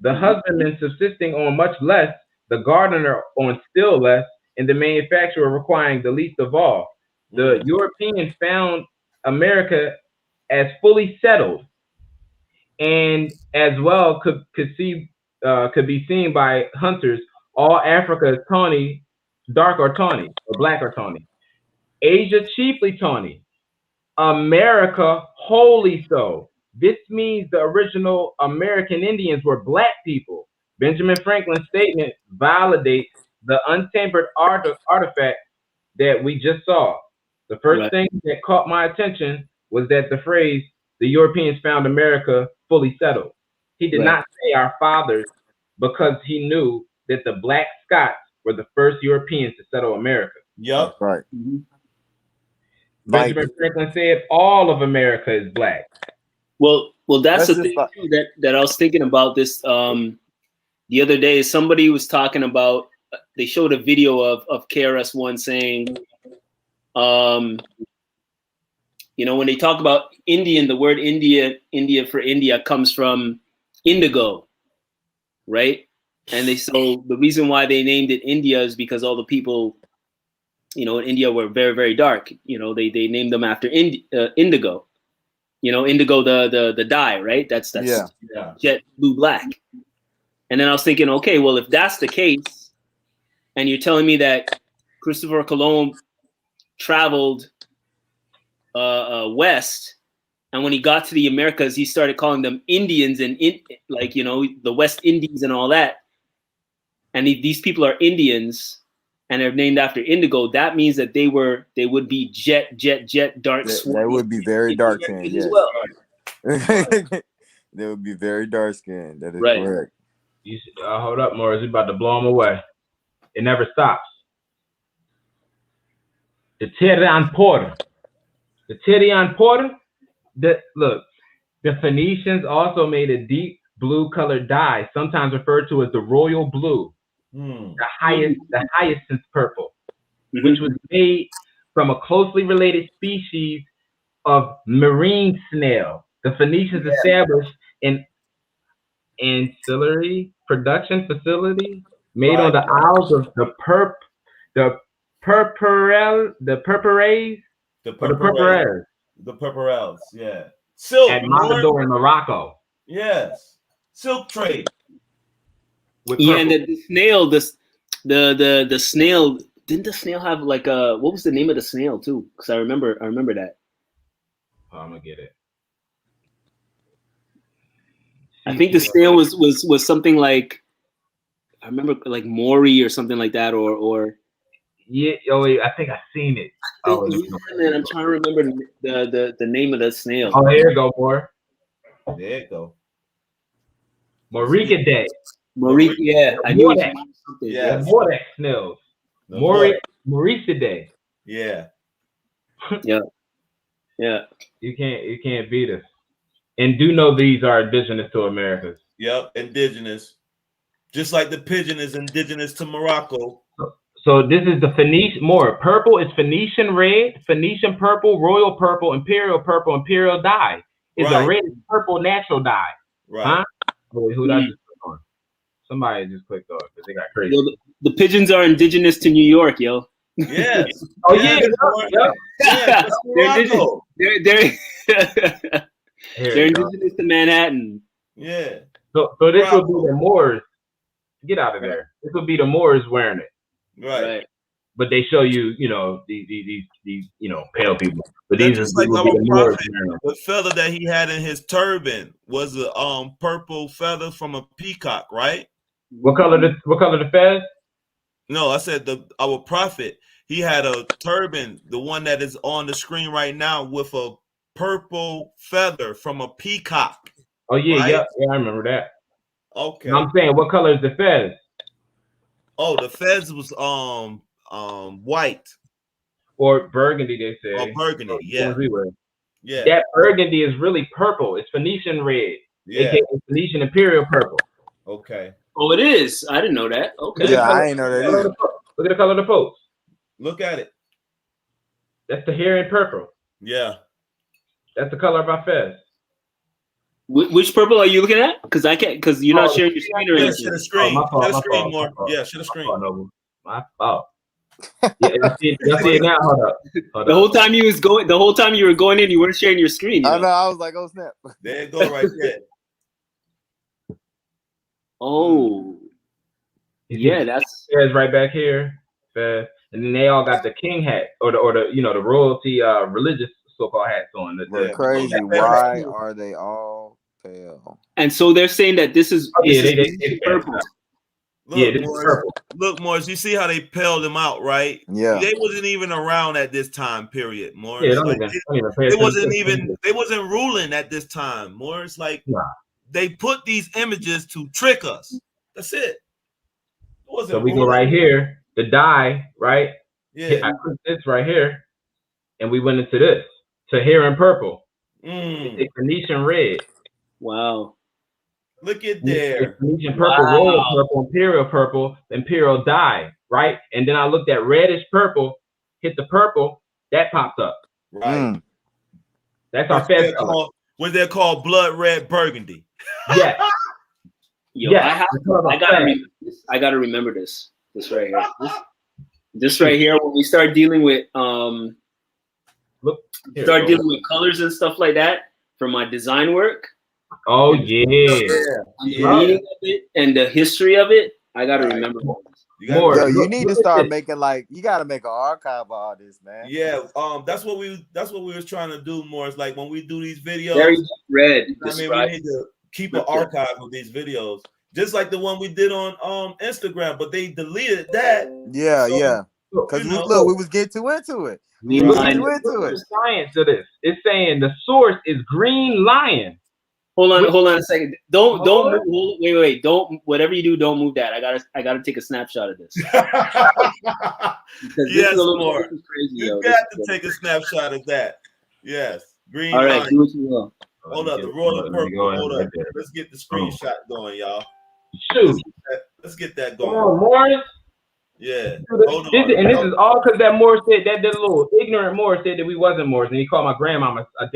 The husbandman subsisting on much less, the gardener on still less, and the manufacturer requiring the least of all. The European found America as fully settled, and as well could be seen by hunters. All Africa is tawny, dark or tawny, or black or tawny. Asia chiefly tawny. America wholly so. This means the original American Indians were black people. Benjamin Franklin's statement validates the untampered artifact that we just saw. The first thing that caught my attention was that the phrase, the Europeans found America fully settled. He did not say our fathers, because he knew that the black Scots were the first Europeans to settle America. Yep. Right. Benjamin Franklin said all of America is black. Well, that's the thing too, that I was thinking about this the other day. Somebody was talking about, they showed a video of KRS-One saying, when they talk about Indian, the word India for India comes from indigo, right? And so the reason why they named it India is because all the people, in India were very, very dark. They named them after indigo. Indigo, the dye, right? That's jet blue black. And then I was thinking, okay, well, if that's the case, and you're telling me that Christopher Colon traveled west, and when he got to the Americas, he started calling them Indians and the West Indies and all that. And these people are Indians, and they're named after indigo. That means that they would be jet dark. They would be very dark skinned, yes. Well. They would be very dark skinned. That is correct. Hold up, Morris. We're about to blow them away. It never stops. The Tyrian Porter. The Phoenicians also made a deep blue colored dye, sometimes referred to as the royal blue, the hyacinth purple, which was made from a closely related species of marine snail. The Phoenicians established an ancillary production facility made on the Isles of the Purpurays, the purpurelles, yeah. Silk at Mogador in Morocco. Yes, silk trade. Yeah, and the snail, the snail. Didn't the snail have like a, what was the name of the snail too? Because I remember that. Oh, I'm gonna get it. I think the snail was something like, I remember like Maury or something like that, or yeah. Oh, wait, I think I've seen it. Oh, yeah, man, I'm trying to remember the name of the snail. Oh, here you go, more. There you go. Morricaday. Yeah, I knew it. Yeah, Mordex snails. Morricaday. Yeah. Yeah. You can't beat us. And do know these are indigenous to Americas. Yep, indigenous. Just like the pigeon is indigenous to Morocco. So this is the Phoenician, more purple is Phoenician red, Phoenician purple, royal imperial dye. It's a red and purple natural dye. Right. Huh? Wait, who did I just click on? Somebody just clicked on because they got crazy. Yo, the pigeons are indigenous to New York, yo. Yes. Oh yeah. They're indigenous to Manhattan. Yeah. So this would be the Moors. Get out of there. This would be the Moors wearing it. Right. But they show you, these pale people. But these just are like our the Moors prophet. wearing them. The feather that he had in his turban was a purple feather from a peacock, right? What color the fez? No, I said our prophet. He had a turban, the one that is on the screen right now, with a purple feather from a peacock. Oh yeah, right? yeah, I remember that. Okay. I'm saying, what color is the fez? Oh, the fez was white or burgundy. They say. Oh, burgundy. Yeah. Yeah. That burgundy is really purple. It's Phoenician red. Yeah. AKA Phoenician imperial purple. Okay. Oh, it is. I didn't know that. Okay. Yeah, I ain't know that either. Look at the color of the post. Look at it. That's the hair in purple. Yeah. That's the color of our fez. Which purple are you looking at? Because I can't. Because you're not sharing your screen or anything. Share the screen. Share the screen more. Yeah, share the screen. My fault. Yeah, see it now. Hold up. The whole time you were going in, you weren't sharing your screen. I know. I was like, oh snap. There you go, right there. Oh. Yeah, that's Fez right back here. Fez. And then they all got the king hat or the royalty religious so-called hats on. They're crazy. Why are they all pale? And so they're saying that this is purple. Look, this is purple. Look, Morris, you see how they paled them out, right? Yeah. They wasn't even around at this time period, Morris. Yeah, they wasn't ruling at this time, Morris. Like they put these images to trick us. That's it. So we go right here, the dye, right? Yeah. I put this right here, and we went into this. To here in purple. It's Phoenician red. Wow. Look at there. Phoenician purple, royal purple, imperial dye, right? And then I looked at reddish purple, hit the purple, that popped up. Right. That's our fez color. What they're called blood red burgundy. Yes. Yo, I gotta remember this. This right here. This right here, when we start dealing with dealing with colors and stuff like that for my design work. Oh yeah. The meaning of it and the history of it, I gotta remember more. You need to start making you gotta make an archive of all this, man. Yeah, that's what we was trying to do more. It's like when we do these videos. Very red. I mean, we need to keep an archive of these videos. Just like the one we did on Instagram, but they deleted that. Yeah, yeah. Because look, we was getting too into it. We was getting too into it. Science of this. It's saying the source is green lion. Hold on a second. Don't move, wait. Don't, whatever you do, don't move that. I gotta take a snapshot of this. Yes, more. Crazy, you got to take a snapshot of that. Yes. Green All right, lion. do what you will. Hold up, the royal Let me purple. go ahead Hold right up. there. Let's get the screenshot going, y'all. Shoot. Let's get that Come going. on, Morris. Yeah. Hold This on. is all because that Morris said that little ignorant Morris said that we wasn't Morris, and he called my grandmama a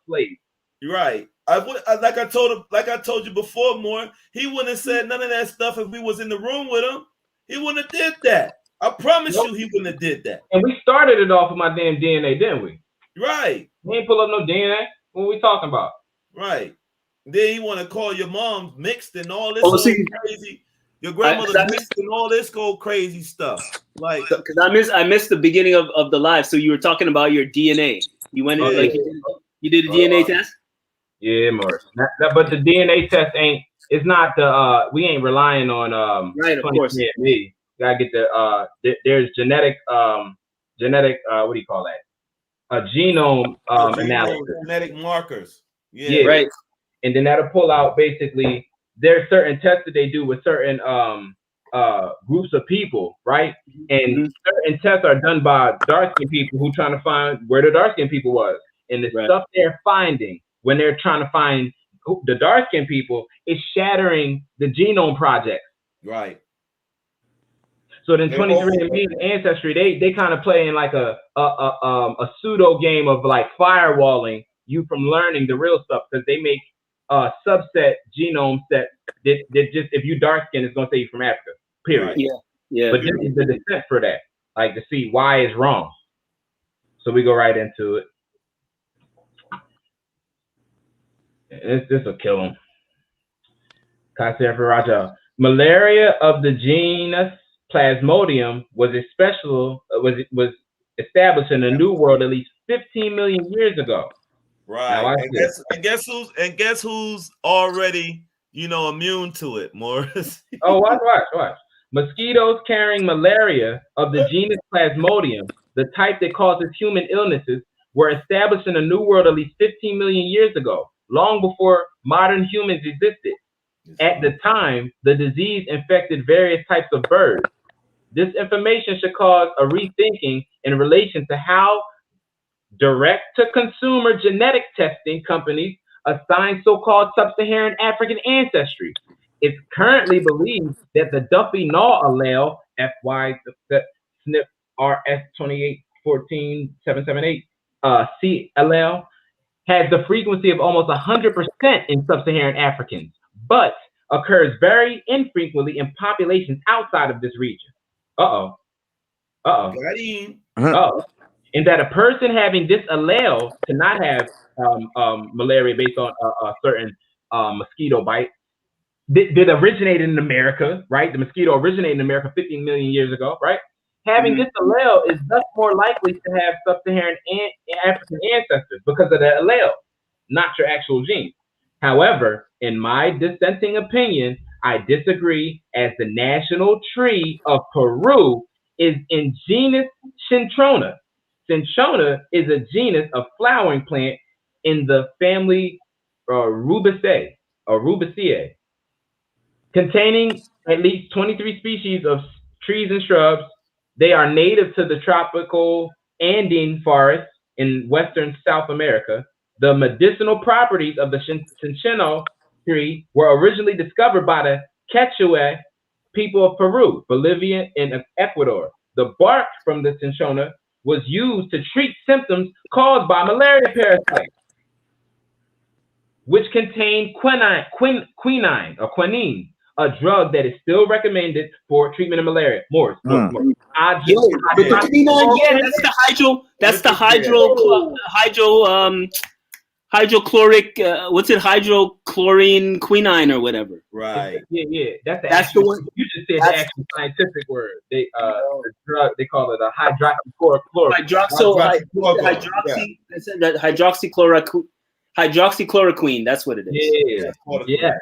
slave. You're right. Like I told you before, more. He wouldn't have said none of that stuff if we was in the room with him. He wouldn't have did that. I promise you, he wouldn't have did that. And we started it off with my damn DNA, didn't we? Right. We ain't pull up no DNA. What are we talking about? Right. Then you want to call your mom mixed and all this crazy. Your grandmother mixed and all this crazy stuff. Like, because I missed the beginning of the live. So you were talking about your DNA. You went in, like you did a DNA test. Yeah, Morris. But the DNA test it's not the we ain't relying on right, of course. Me. You gotta get the there's genetic what do you call that? A genome analysis. Genetic markers. Yeah, right. And then that'll pull out basically there's certain tests that they do with certain groups of people, right? And certain tests are done by dark-skinned people who trying to find where the dark-skinned people was. And the stuff they're finding when they're trying to find the dark-skinned people is shattering the genome project. Right. So then 23andMe and Ancestry, they kind of play in like a pseudo game of like firewalling you from learning the real stuff, because they make subset genome sets that just, if you dark skin, it's gonna say you from Africa. Period. Right. Yeah. But this is the descent for that, like to see why is wrong. So we go right into it. This will kill him. Kasser for Raja. Malaria of the genus Plasmodium was established in the New World at least 15 million years ago. Right. And guess who's already, immune to it, Morris? Oh, watch. Mosquitoes carrying malaria of the genus Plasmodium, the type that causes human illnesses, were established in the New World at least 15 million years ago, long before modern humans existed. At the time, the disease infected various types of birds. This information should cause a rethinking in relation to how direct-to-consumer genetic testing companies assign so-called sub-Saharan African ancestry. It's currently believed that the Duffy-Naw allele, FY SNP RS2814778 C allele, has the frequency of almost 100% in sub-Saharan Africans, but occurs very infrequently in populations outside of this region. And that a person having this allele to not have malaria based on a certain mosquito bite that originated in America, right? The mosquito originated in America 15 million years ago, right? Having this allele is thus more likely to have sub-Saharan African ancestors because of that allele, not your actual gene. However, in my dissenting opinion, I disagree, as the national tree of Peru is in genus Cinchona. Cinchona is a genus of flowering plant in the family Rubiaceae, containing at least 23 species of trees and shrubs. They are native to the tropical Andean forests in western South America. The medicinal properties of the cinchona tree were originally discovered by the Quechua people of Peru, Bolivia, and Ecuador. The bark from the cinchona was used to treat symptoms caused by malaria parasites, which contain quinine, a drug that is still recommended for treatment of malaria. More. That's the hydrochloric, hydrochlorine quinine or whatever. Right. Yeah. That's the one. You just said the actual scientific word. The drug, they call it a hydroxychloroquine. That's what it is. Yeah.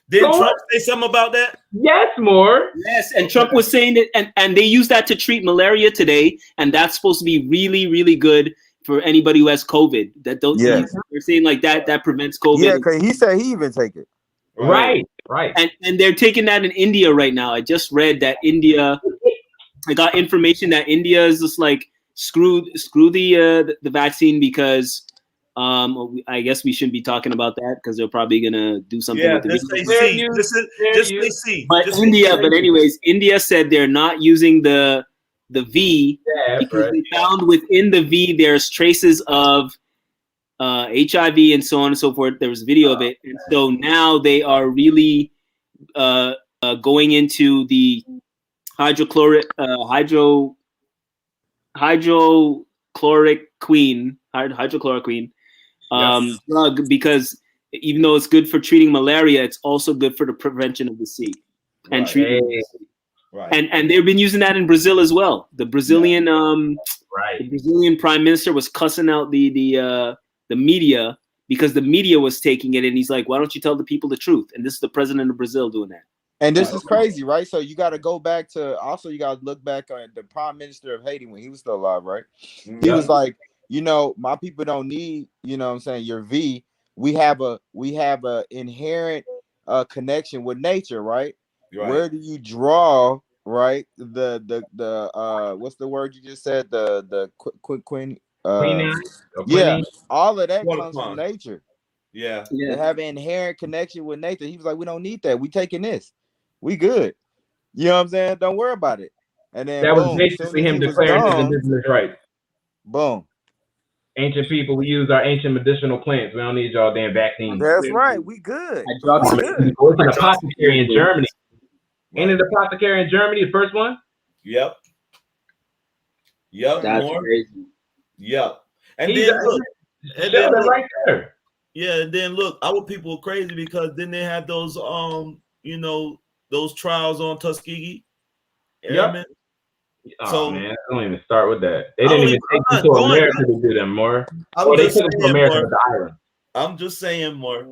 Did Trump say something about that? Yes, more. Yes, and Trump was saying that, and they use that to treat malaria today, and that's supposed to be really, really good for anybody who has COVID. They're saying like that prevents COVID. Yeah, because he said he even take it. Right. And they're taking that in India right now. I just read that I got information that India is just like screw the vaccine because I guess we shouldn't be talking about that because they're probably gonna do something Yeah, with the just say video. C. Just say C. But Just India, say but anyways, India said they're not using the V because they found within the V there's traces of HIV and so on and so forth. There was a video of it, and so now they are really going into the hydrochloric hydrochloroquine drug, because even though it's good for treating malaria, it's also good for the prevention of the C and treatment of the C. Right. And they've been using that in Brazil as well. The Brazilian the Brazilian prime minister was cussing out the media because the media was taking it, and he's like, why don't you tell the people the truth? And this is the president of Brazil doing that. And this is crazy, right? So you got to go back to, also you got to look back on the prime minister of Haiti when he was still alive, right? He was like, you know, my people don't need, you know what I'm saying, your V. We have a inherent connection with nature, right? Where do you draw, right? The what's the word you just said? The queen yeah, all of that comes from nature. Yeah. They have an inherent connection with nature. He was like, we don't need that. We taking this. We good. You know what I'm saying? Don't worry about it. And then that boom, was basically him declaring his indigenous rights. Boom. Ancient people, we use our ancient medicinal plants. We don't need y'all damn vaccines. That's right. We good. It's an apothecary in Germany. Ain't it apothecary in Germany, the first one? Yep. That's crazy. Yep. And then look, right there. Yeah, and then look, our people are crazy because then they had those you know, those trials on Tuskegee Airmen. Oh so, man, don't even start with that. They didn't even take them to America to do them more. They took them to America to the island. I'm just saying more.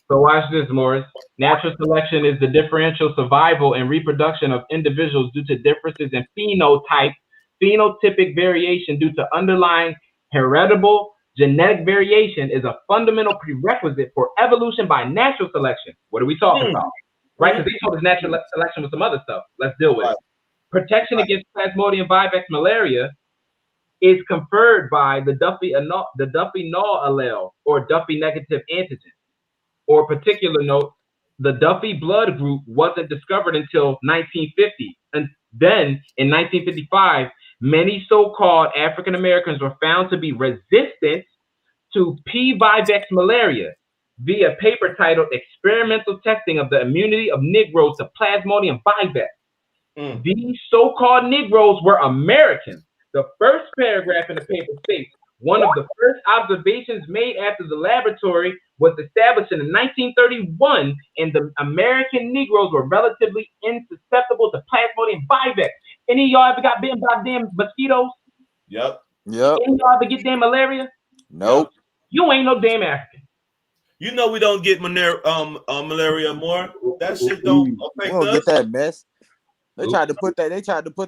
So watch this, Morris. Natural selection is the differential survival and reproduction of individuals due to differences in phenotypic variation due to underlying heritable genetic variation is a fundamental prerequisite for evolution by natural selection. What are we talking about? Right? Because they told us natural selection was some other stuff. Let's deal with it. Protection against Plasmodium vivax malaria is conferred by the Duffy null allele or Duffy negative antigen. Or particular note, the Duffy blood group wasn't discovered until 1950. And then in 1955, many so-called African Americans were found to be resistant to P. vivax malaria via paper titled Experimental Testing of the Immunity of Negroes to Plasmodium vivax. These so-called Negroes were Americans. The first paragraph in the paper states, one of the first observations made after the laboratory was established in 1931, and the American Negroes were relatively insusceptible to Plasmodium vivax. Any of y'all ever got bitten by damn mosquitoes? Yep. Any of y'all ever get damn malaria? Nope. You ain't no damn African. You know we don't get malaria more. That shit don't affect us. Get that mess. They tried to put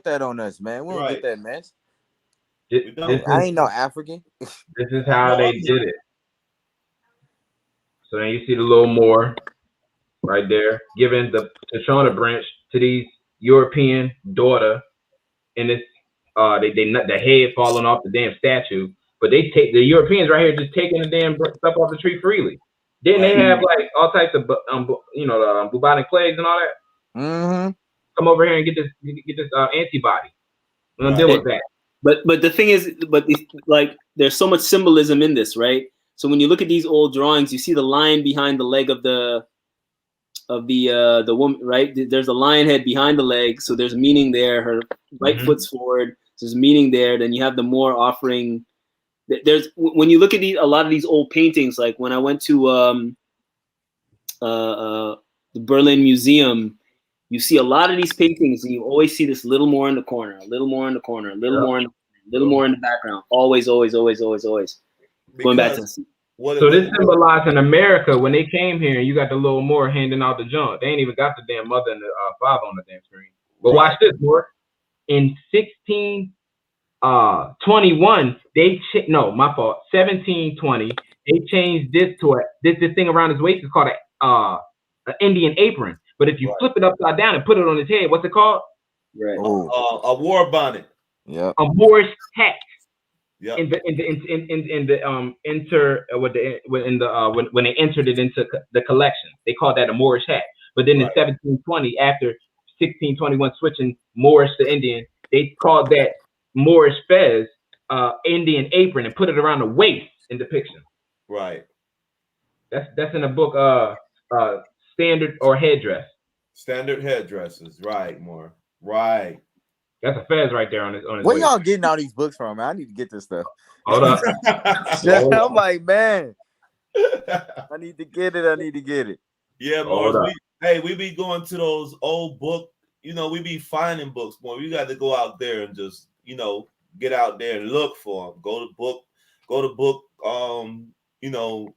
that on us, man. We don't get that mess. I ain't no African. This is how they did it. So then you see the little more right there, giving the Shoshona branch to these European daughter, and it's the head falling off the damn statue. But they take the Europeans right here just taking the damn stuff off the tree freely. Didn't they have like all types of the bubonic plagues and all that? Mm-hmm. Come over here and get this antibody. We're gonna deal with that. But the thing is, like there's so much symbolism in this, right? So when you look at these old drawings, you see the lion behind the leg of the woman, right? There's a lion head behind the leg, so there's meaning there. Her right foot's forward, so there's meaning there. Then you have the more offering. There's when you look at a lot of these old paintings, like when I went to the Berlin Museum, you see a lot of these paintings, and you always see this little more in the corner, a little more in the corner, a little more, a little more in the background. Always. Going back to so this symbolized in America when they came here, and you got the little more handing out the junk. They ain't even got the damn mother and the father on the damn screen. But watch this, more. In 1621, 1720, they changed this to this thing around his waist is called an Indian apron. But if you flip it upside down and put it on his head, what's it called? Right. A war bonnet. Yeah. A Moorish hat. Yeah. in the when they entered it into the collection. They called that a Moorish hat. But then in 1720, after 1621 switching Moorish to Indian, they called that Moorish fez Indian apron and put it around the waist in depiction. Right. That's in the book Standard or Headdress. Standard headdresses. Right, more. Right. That's a fez right there on his Where waist. y'all getting all these books from, man? I need to get this stuff. Hold up. I'm like, man, I need to get it. Yeah, Morris. We be going to those old book. You know, we be finding books more. You got to go out there and just, you know, get out there and look for them. Go to book. You know,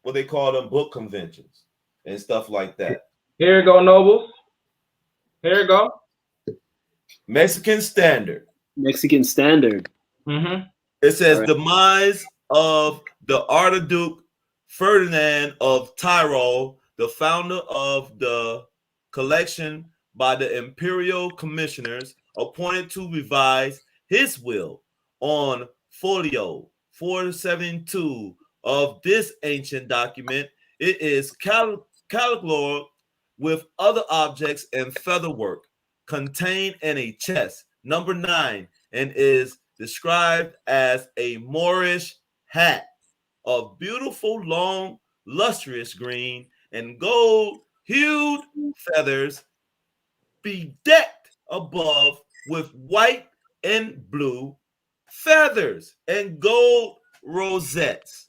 what they call them, book conventions and stuff like that. Here you go, Nobles. Here you go. Mexican Standard. Mm-hmm. It says demise of the Archduke Ferdinand of Tyrol, the founder of the collection by the imperial commissioners appointed to revise his will on folio 472 of this ancient document. It is cataloged with other objects and featherwork contained in a chest, number 9, and is described as a Moorish hat of beautiful, long, lustrous green and gold-hued feathers, bedecked above with white and blue feathers and gold rosettes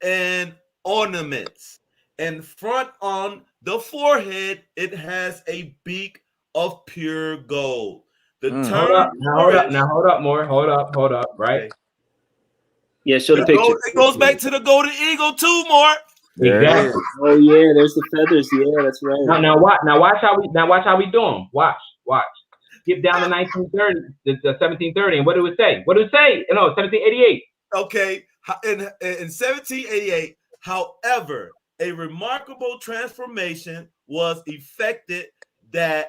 and ornaments. And front on the forehead, it has a beak of pure gold. The term hold up, more. Hold up, right? Okay. Yeah, show the picture. It goes back to the golden eagle too, more. Exactly. Oh yeah, there's the feathers. Yeah, that's right. Now watch how we do them. Watch. Skip down to 1930, the 1730, and what do it say? No, 1788. Okay, in 1788, however, a remarkable transformation was effected. The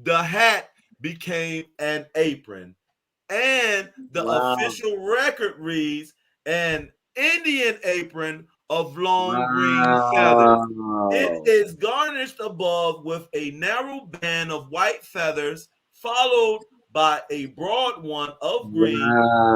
hat became an apron, and the official record reads an Indian apron of long green feathers. It is garnished above with a narrow band of white feathers, followed by a broad one of green.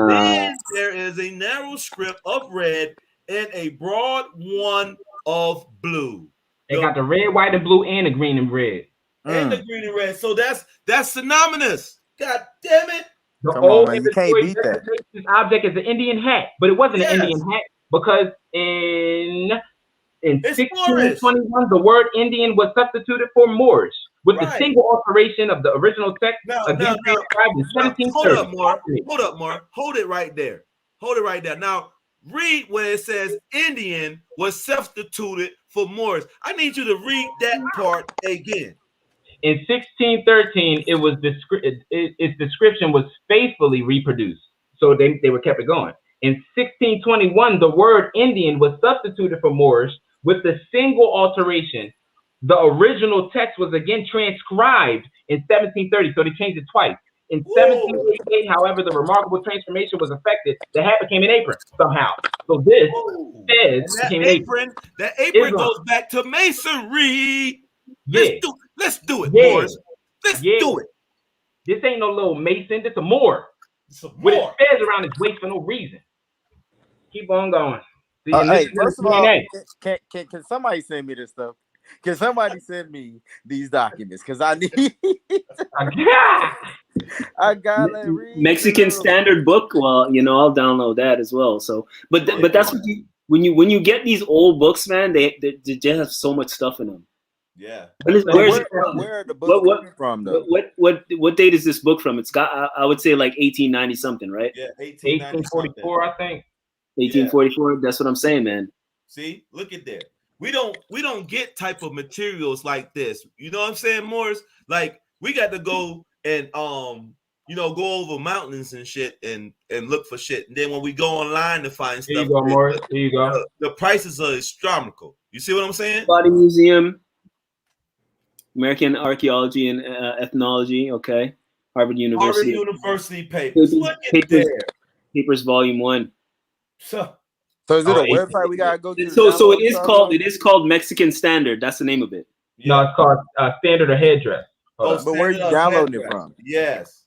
Then there is a narrow strip of red and a broad one of blue. They got the red, white, and blue, and the green and red. And the green and red. So that's synonymous. God damn it. Come on, man. You can't beat that. This object is an Indian hat, but it wasn't an Indian hat because in 1621, the word Indian was substituted for Moorish with the single alteration of the original text. Hold up, more. Hold it right there. Now, read where it says Indian was substituted for Moorish. I need you to read that part again. In 1613, its description was faithfully reproduced, so they were kept it going. In 1621, the word Indian was substituted for Moorish with the single alteration. The original text was again transcribed in 1730, so they changed it twice. In 1788, however, the remarkable transformation was effected. The hat became an apron somehow. So this became an apron. That apron goes back to masonry. Yeah. Let's do it, boys. Let's do it. This ain't no little mason. This a Moor. With his fez around his waist for no reason. Keep on going. Hey, first of all, can somebody send me this stuff? Can somebody send me these documents? Because I need. I gotta read Mexican Standard Book. Well, I'll download that as well. So, but that's what when you get these old books, man, they just have so much stuff in them. Yeah. Where are the books from, though? What date is this book from? It's got, I would say, like 1890 something, right? Yeah, 1844, I think. 1844. That's what I'm saying, man. See, look at that. We don't get type of materials like this. You know what I'm saying, Morris? Like we got to go and go over mountains and shit and look for shit. And then when we go online to find stuff, here you go, Morris. Here you go. The prices are astronomical. You see what I'm saying? Body Museum, American Archaeology and Ethnology. Okay. Harvard University. Papers. Look at there. Papers Volume 1. So is it a website we gotta go to? So it is called Mexican Standard. That's the name of it. No, it's called Standard of Headdress. But where are you downloading it from? Yes.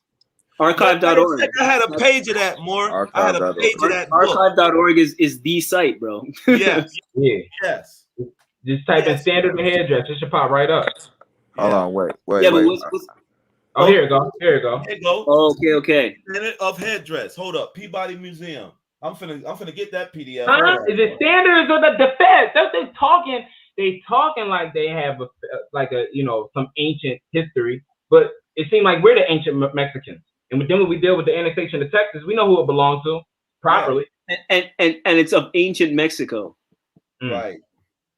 Archive.org. I had a page of that, more. I had a page of that. Archive.org is the site, bro. Yes. Yeah. Yes. Just type in Standard of Headdress. It should pop right up. Hold on, wait. Yeah, but Oh, here you go. Here you go. Here you go. Oh, okay. Standard of Headdress. Hold up. Peabody Museum. I'm finna get that PDF. Huh? Is it standards or the defense? They talking like they have some ancient history, but it seemed like we're the ancient Mexicans. And then when we deal with the annexation of Texas, we know who it belongs to properly. And it's of ancient Mexico. Right.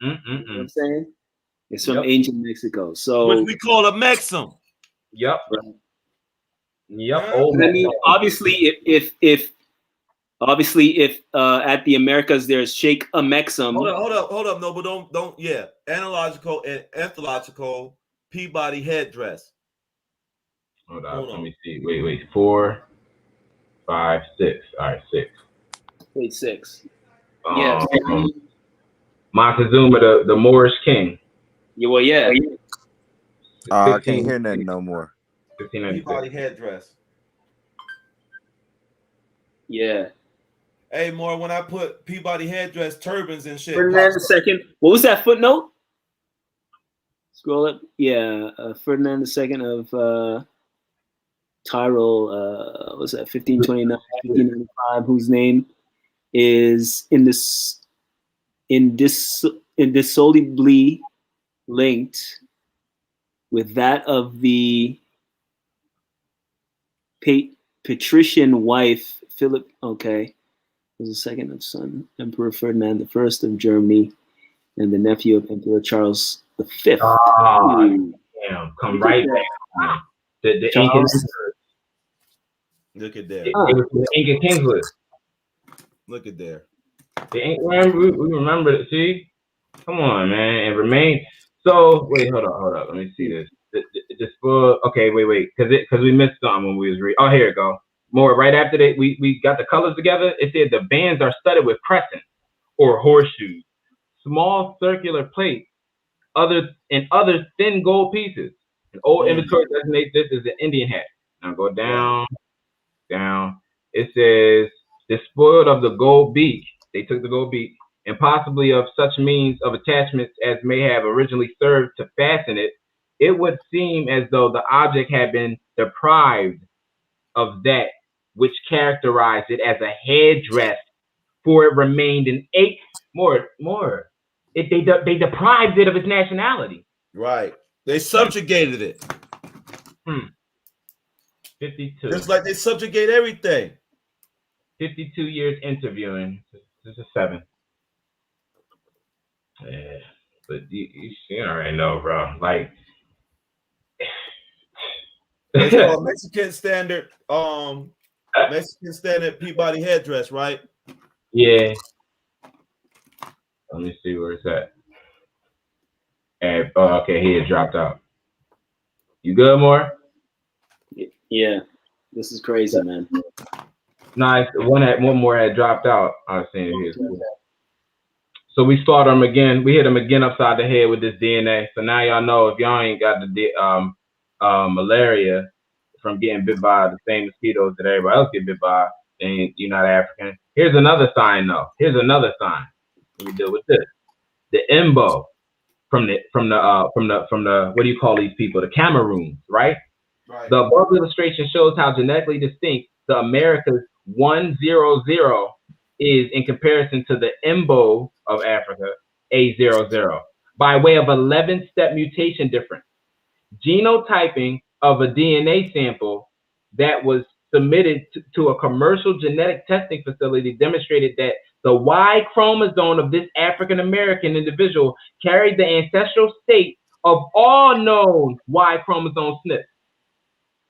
You know what I'm saying? It's from ancient Mexico. So which we call a Mexum. Yep. Right. Yep. I mean, obviously, if at the Americas there's Sheikh a Mexum. Hold up. No, but don't. Yeah, analogical and ethnological Peabody headdress. Hold on. Let me see. Wait. 4, 5, 6. All right, 6. Wait, 6. Montezuma, the Moorish king. Yeah, well, yeah. I can't hear nothing no more. Peabody headdress. Yeah. Hey, more when I put Peabody headdress, turbans and shit. Ferdinand II. What was that footnote? Scroll up. Yeah, Ferdinand II of Tyrol. What was that? 1529, 1595. Whose name is indissolubly linked with that of the patrician wife Philip. Okay, was the second of son Emperor Ferdinand I of Germany, and the nephew of Emperor Charles V. Oh, damn! Come right back. The Incan. Look at there. It was the Incan kings list. Look at there. We remember it. See, come on, man, and remain. So wait, hold up. Let me see this. This book. Okay, wait, because we missed something when we was reading. Oh, here it go. More right after that, we got the colors together. It said the bands are studded with crescents or horseshoes, small circular plates, other thin gold pieces. An old inventory designates this as an Indian hat. Now go down. It says despoiled of the gold beak. They took the gold beak, and possibly of such means of attachments as may have originally served to fasten it. It would seem as though the object had been deprived of that which characterized it as a headdress, for it remained an ache. They deprived it of its nationality. Right. They subjugated it. 52. It's like they subjugate everything. 52 years interviewing. This is 7. Yeah, but you already know, bro. Like, it's called Mexican standard. Mexican standard Peabody headdress, right? Yeah. Let me see where it's at. And okay, he had dropped out. You good, more? Yeah, this is crazy, man. Nice. One more had dropped out. I was saying here. So we started him again. We hit him again upside the head with this DNA. So now y'all know if y'all ain't got the malaria from getting bit by the same mosquitoes that everybody else get bit by, then you're not African. Here's another sign, though. Here's another sign. Let me deal with this. The Imbo from the what do you call these people? The Cameroons, right? Right. The above illustration shows how genetically distinct the Americas 100 is in comparison to the Imbo of Africa, A00, by way of 11-step mutation difference. Genotyping of a DNA sample that was submitted to a commercial genetic testing facility demonstrated that the Y chromosome of this African American individual carried the ancestral state of all known Y chromosome SNPs.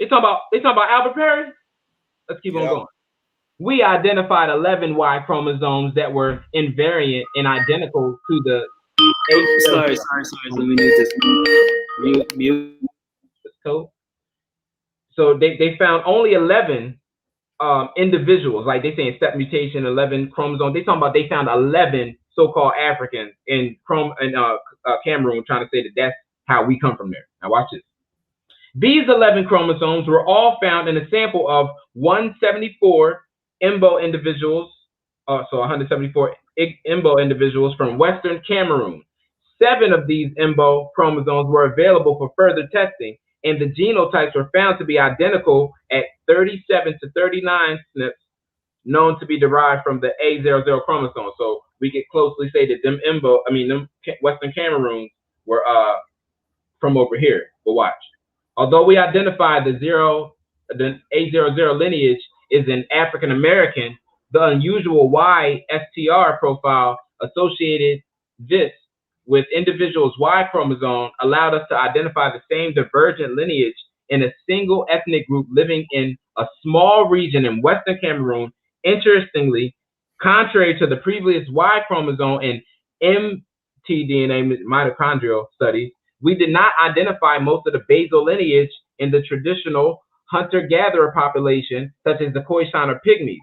They talking about Albert Perry? Let's keep on going. We identified 11 Y chromosomes that were invariant and identical to the. Sorry. Let me mute this. Mute. This code. So they found only 11 individuals, like they say in step mutation, 11 chromosomes. They talking about they found 11 so-called Africans in Cameroon, trying to say that that's how we come from there. Now watch this. These 11 chromosomes were all found in a sample of 174 Imbo individuals, so 174 Imbo individuals from Western Cameroon. 7 of these Imbo chromosomes were available for further testing, and the genotypes were found to be identical at 37 to 39 SNPs, known to be derived from the A00 chromosome. So we could closely say that them Western Cameroons were from over here. But watch. Although we identify the A00 lineage is an African American, the unusual Y STR profile associated this with individuals' Y chromosome allowed us to identify the same divergent lineage in a single ethnic group living in a small region in Western Cameroon. Interestingly, contrary to the previous Y chromosome and mtDNA mitochondrial studies, we did not identify most of the basal lineage in the traditional hunter-gatherer population, such as the Khoisan or Pygmies.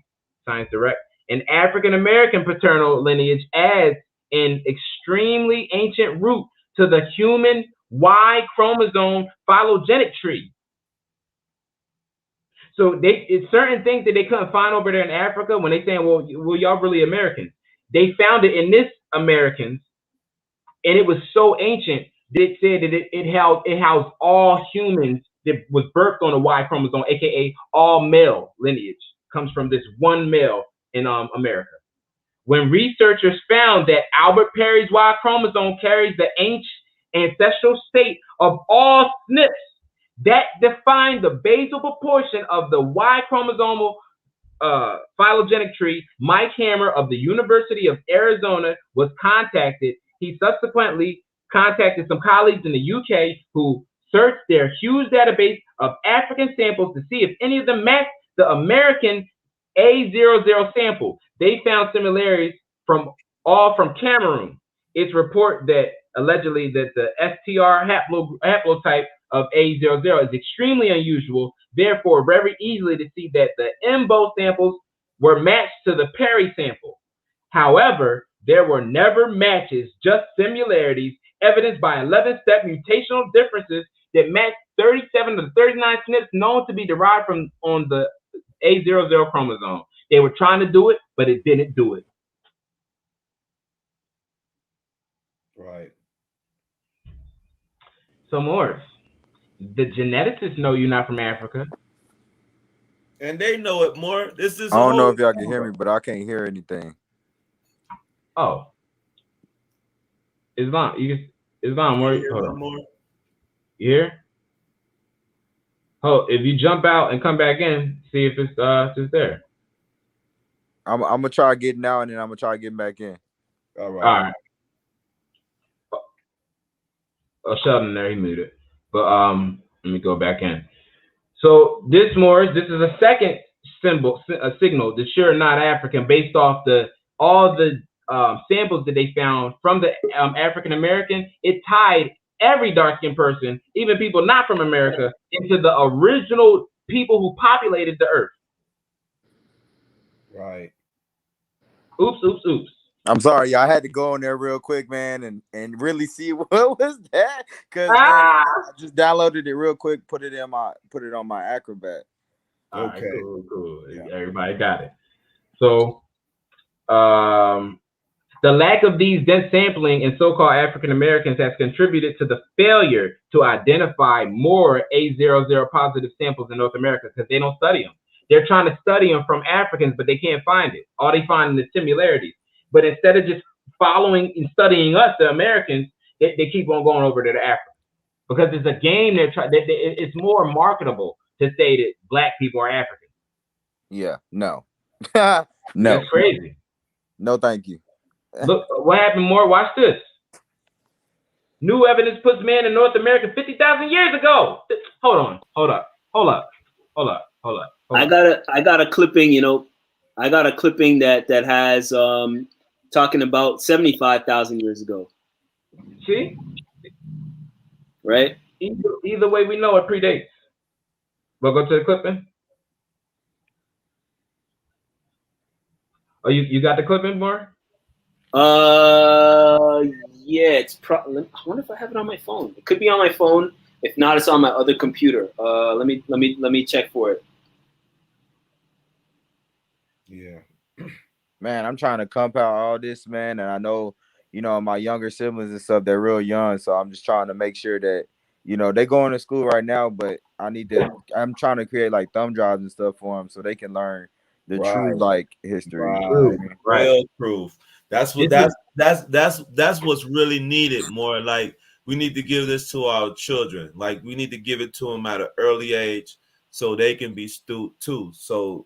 Science Direct. An African-American paternal lineage adds an extremely ancient root to the human Y chromosome phylogenetic tree. So it's certain things that they couldn't find over there in Africa when they saying, well, y'all really Americans. They found it in this Americans, and it was so ancient that it said that it housed all humans that was birthed on a Y chromosome, aka all male lineage comes from this one male in America. When researchers found that Albert Perry's Y chromosome carries the ancestral state of all SNPs that define the basal proportion of the Y chromosomal phylogenetic tree, Mike Hammer of the University of Arizona was contacted. He subsequently contacted some colleagues in the UK who searched their huge database of African samples to see if any of them matched the American A00 sample. They found similarities from Cameroon. It's reported that allegedly that the STR haplotype of A00 is extremely unusual, therefore very easily to see that the Imbo samples were matched to the Perry sample. However, there were never matches, just similarities, evidenced by 11-step mutational differences that matched 37 to 39 SNPs known to be derived from on the A00 chromosome. They were trying to do it, but it didn't do it. Right. So Morris, the geneticists know you're not from Africa. And they know it more. This is I don't know if y'all can hear me, but I can't hear anything. Oh. Islam, Morris. Hold on. More? You hear? Oh, if you jump out and come back in, see if it's just there. I'm gonna try getting out and then I'm gonna try getting back in. All right. All right. Oh, Sheldon there, he muted. But let me go back in. So this Morris, this is a second signal that you're not African based off all the samples that they found from the African American. It tied every dark-skinned person, even people not from America, into the original people who populated the earth. Right. Oops. I'm sorry, y'all. I had to go in there real quick, man, and really see what was that. Cause man, I just downloaded it real quick, put it on my Acrobat. Okay, right, cool. Yeah. Everybody got it. So, the lack of these dense sampling in so-called African Americans has contributed to the failure to identify more A00 positive samples in North America because they don't study them. They're trying to study them from Africans, but they can't find it. All they find is the similarities. But instead of just following and studying us, the Americans, they keep on going over to the Africans because it's a game. It's more marketable to say that Black people are African. Yeah, no. No. That's crazy. No, thank you. Look, what happened more? Watch this. New evidence puts man in North America 50,000 years ago. Hold up. I got a clipping, I got a clipping that has talking about 75,000 years ago. See? Right? Either way, we know it predates. We'll go to the clipping. Oh, you got the clipping, more? Yeah, it's I wonder if I have it on my phone. It could be on my phone. If not, it's on my other computer. Let me check for it. Yeah. Man, I'm trying to compile all this, man, and I know, you know, my younger siblings and stuff, they're real young, so I'm just trying to make sure that, you know, they going to school right now, but I'm trying to create like thumb drives and stuff for them so they can learn the true like history. Right. You know what I mean? Right. Real proof. That's what's really needed more. Like we need to give this to our children. Like we need to give it to them at an early age so they can be astute too. So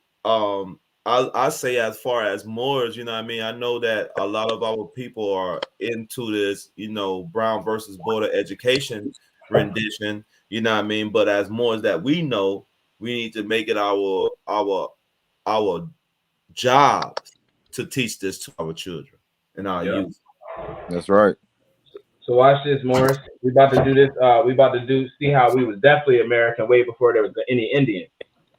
I say as far as Moors, you know what I mean? I know that a lot of our people are into this, you know, Brown versus Board of Education rendition, you know what I mean? But as Moors that we know, we need to make it our job to teach this to our children and our youth. That's right. So watch this, Morris. We about to do this. We about to see how we was definitely American way before there was any Indian.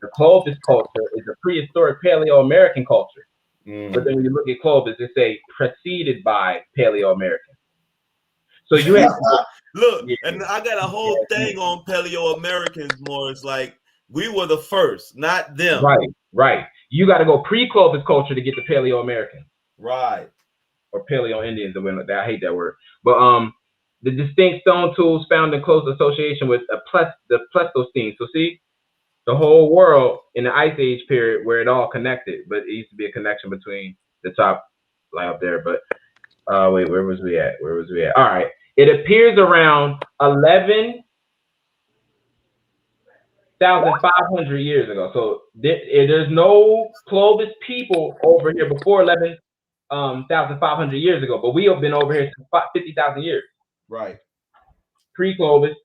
The Clovis culture is a prehistoric Paleo-American culture. But then when you look at Clovis, it say preceded by Paleo-American. So you have look, and I got a whole thing on Paleo-Americans more. It's like we were the first, not them. Right. You got to go pre-Clovis culture to get the Paleo-American. Right. Or Paleo-Indians, I hate that word. But the distinct stone tools found in close association with the Pleistocene. So see, the whole world in the Ice Age period where it all connected, but it used to be a connection between the top line up there. But wait, where was we at? All right. It appears around 11,500 years ago. So there's no Clovis people over here before 11,500 years ago, but we have been over here since 50,000 years. Right. Pre-Clovis.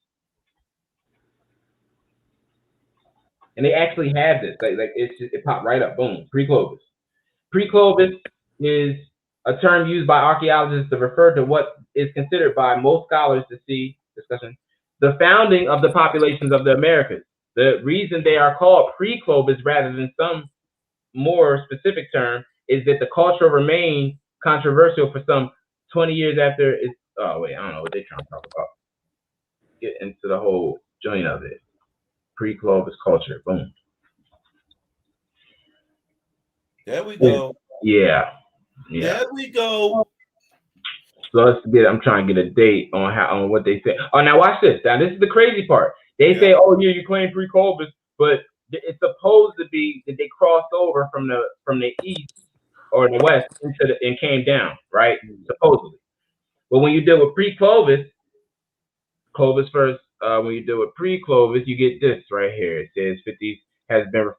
And they actually have this. Like it popped right up. Boom. Pre-Clovis. Pre-Clovis is a term used by archaeologists to refer to what is considered by most scholars to see discussion the founding of the populations of the Americas. The reason they are called pre-Clovis rather than some more specific term is that the culture remained controversial for some 20 years after its. Oh wait, I don't know what they're trying to talk about. Get into the whole joint of it. Pre-Clovis culture. Boom. There we go. Yeah. There we go. So I'm trying to get a date on what they say. Oh, now watch this. Now this is the crazy part. They say, oh yeah, you claim pre-Clovis, but it's supposed to be that they crossed over from the east or the west and came down, right? Supposedly. But when you deal with pre-Clovis, Clovis first. When you deal with pre-Clovis, you get this right here. It says 50 has been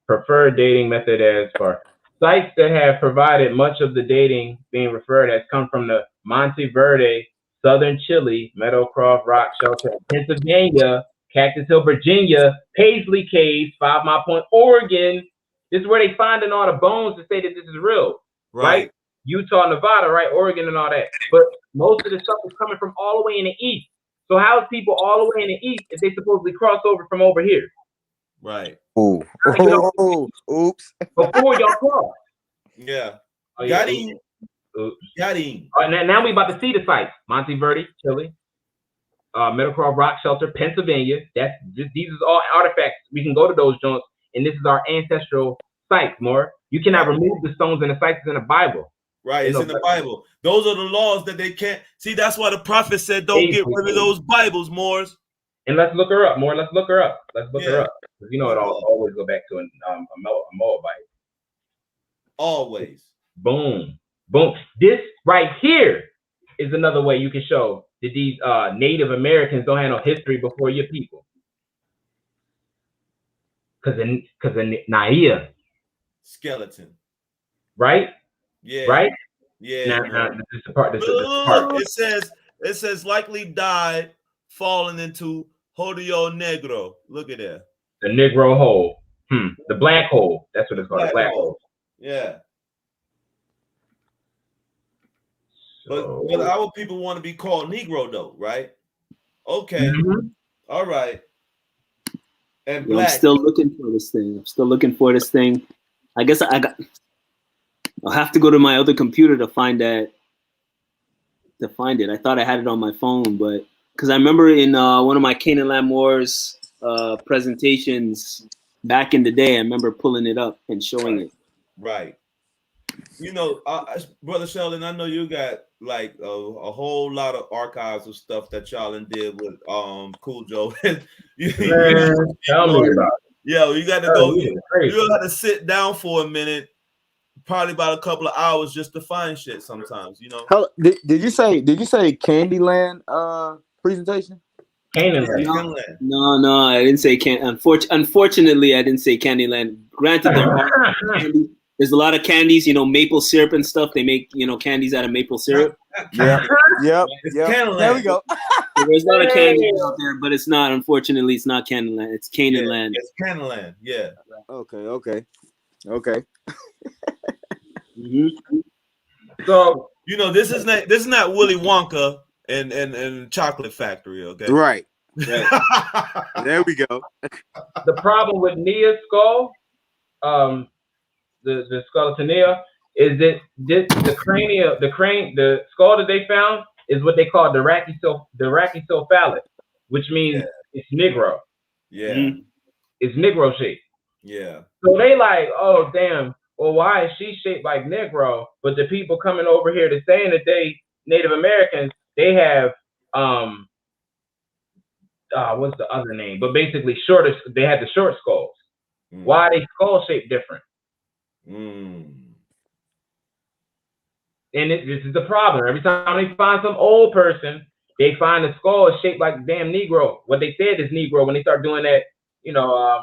preferred dating method as far. Sites that have provided much of the dating being referred has come from the Monte Verde, southern Chile, Meadowcroft Rock Shelter, Pennsylvania, Cactus Hill, Virginia, Paisley Caves, 5 Mile Point, Oregon. This is where they finding all the bones to say that this is real, right? Utah, Nevada, right? Oregon and all that. But most of the stuff is coming from all the way in the east. So how is people all the way in the east if they supposedly cross over from over here? Right. Ooh. Oops. Before y'all cross. Yeah. Oh, Got him. Got him. All right, now we about to see the sites. Monte Verde, Chile. Meadowcroft Rock Shelter, Pennsylvania. These are all artifacts. We can go to those joints, and this is our ancestral sites, more. You cannot remove the stones and the sites in the Bible. Right, it's in the Bible. Those are the laws that they can't see. That's why the prophet said, "Don't get rid of those Bibles, Moors." And let's look her up, more. Let's look her up. Because you know it always go back to a Moabite. Always. Boom. This right here is another way you can show that these Native Americans don't have no history before your people. Because the Naya skeleton. Right? Yeah. Right? Yeah. Now this is the part. It says likely died falling into Hoyo Negro. Look at that. The Negro hole. The black hole. That's what it's called. The black hole. Yeah. But our people want to be called Negro though, right? Okay. All right. And Yeah, I'm black. still looking for this thing. I guess I'll have to go to my other computer to find it. I thought I had it on my phone, but because I remember in one of my Canaan Land Wars presentations back in the day, I remember pulling it up and showing it. Right. You know, Brother Sheldon, I know you got like a whole lot of archives of stuff that y'all did with Cool Joe. Man, tell me about it. Yeah, you got to go. You got to sit down for a minute, probably about a couple of hours just to find shit. Sometimes, you know. Did you say Candyland presentation? Canaan. No, I didn't say Unfortunately, I didn't say Candyland. Granted, there are candies. There's a lot of candies, you know, maple syrup and stuff. They make, you know, candies out of maple syrup. Yep. There we go. So there's a lot of candies out there, but it's not. Unfortunately, it's not Candyland. It's Canaan Land. It's Canaan Land. Yeah. Okay. Mm-hmm. So you know, this is not Willy Wonka and Chocolate Factory. Okay. Right. There we go. The problem with Nia's skull, the skeleton Nia, is that the skull that they found is what they call the rachycephalic, which means it's Negro. Yeah. Mm-hmm. It's Negro shaped. Yeah. So they like, oh damn, well, why is she shaped like Negro? But the people coming over here to saying that they Native Americans, they have what's the other name? But basically they had the short skulls. Mm. Why are they skull shaped different? And this is the problem. Every time they find some old person, they find the skull is shaped like damn Negro. What they said is Negro when they start doing that, you know,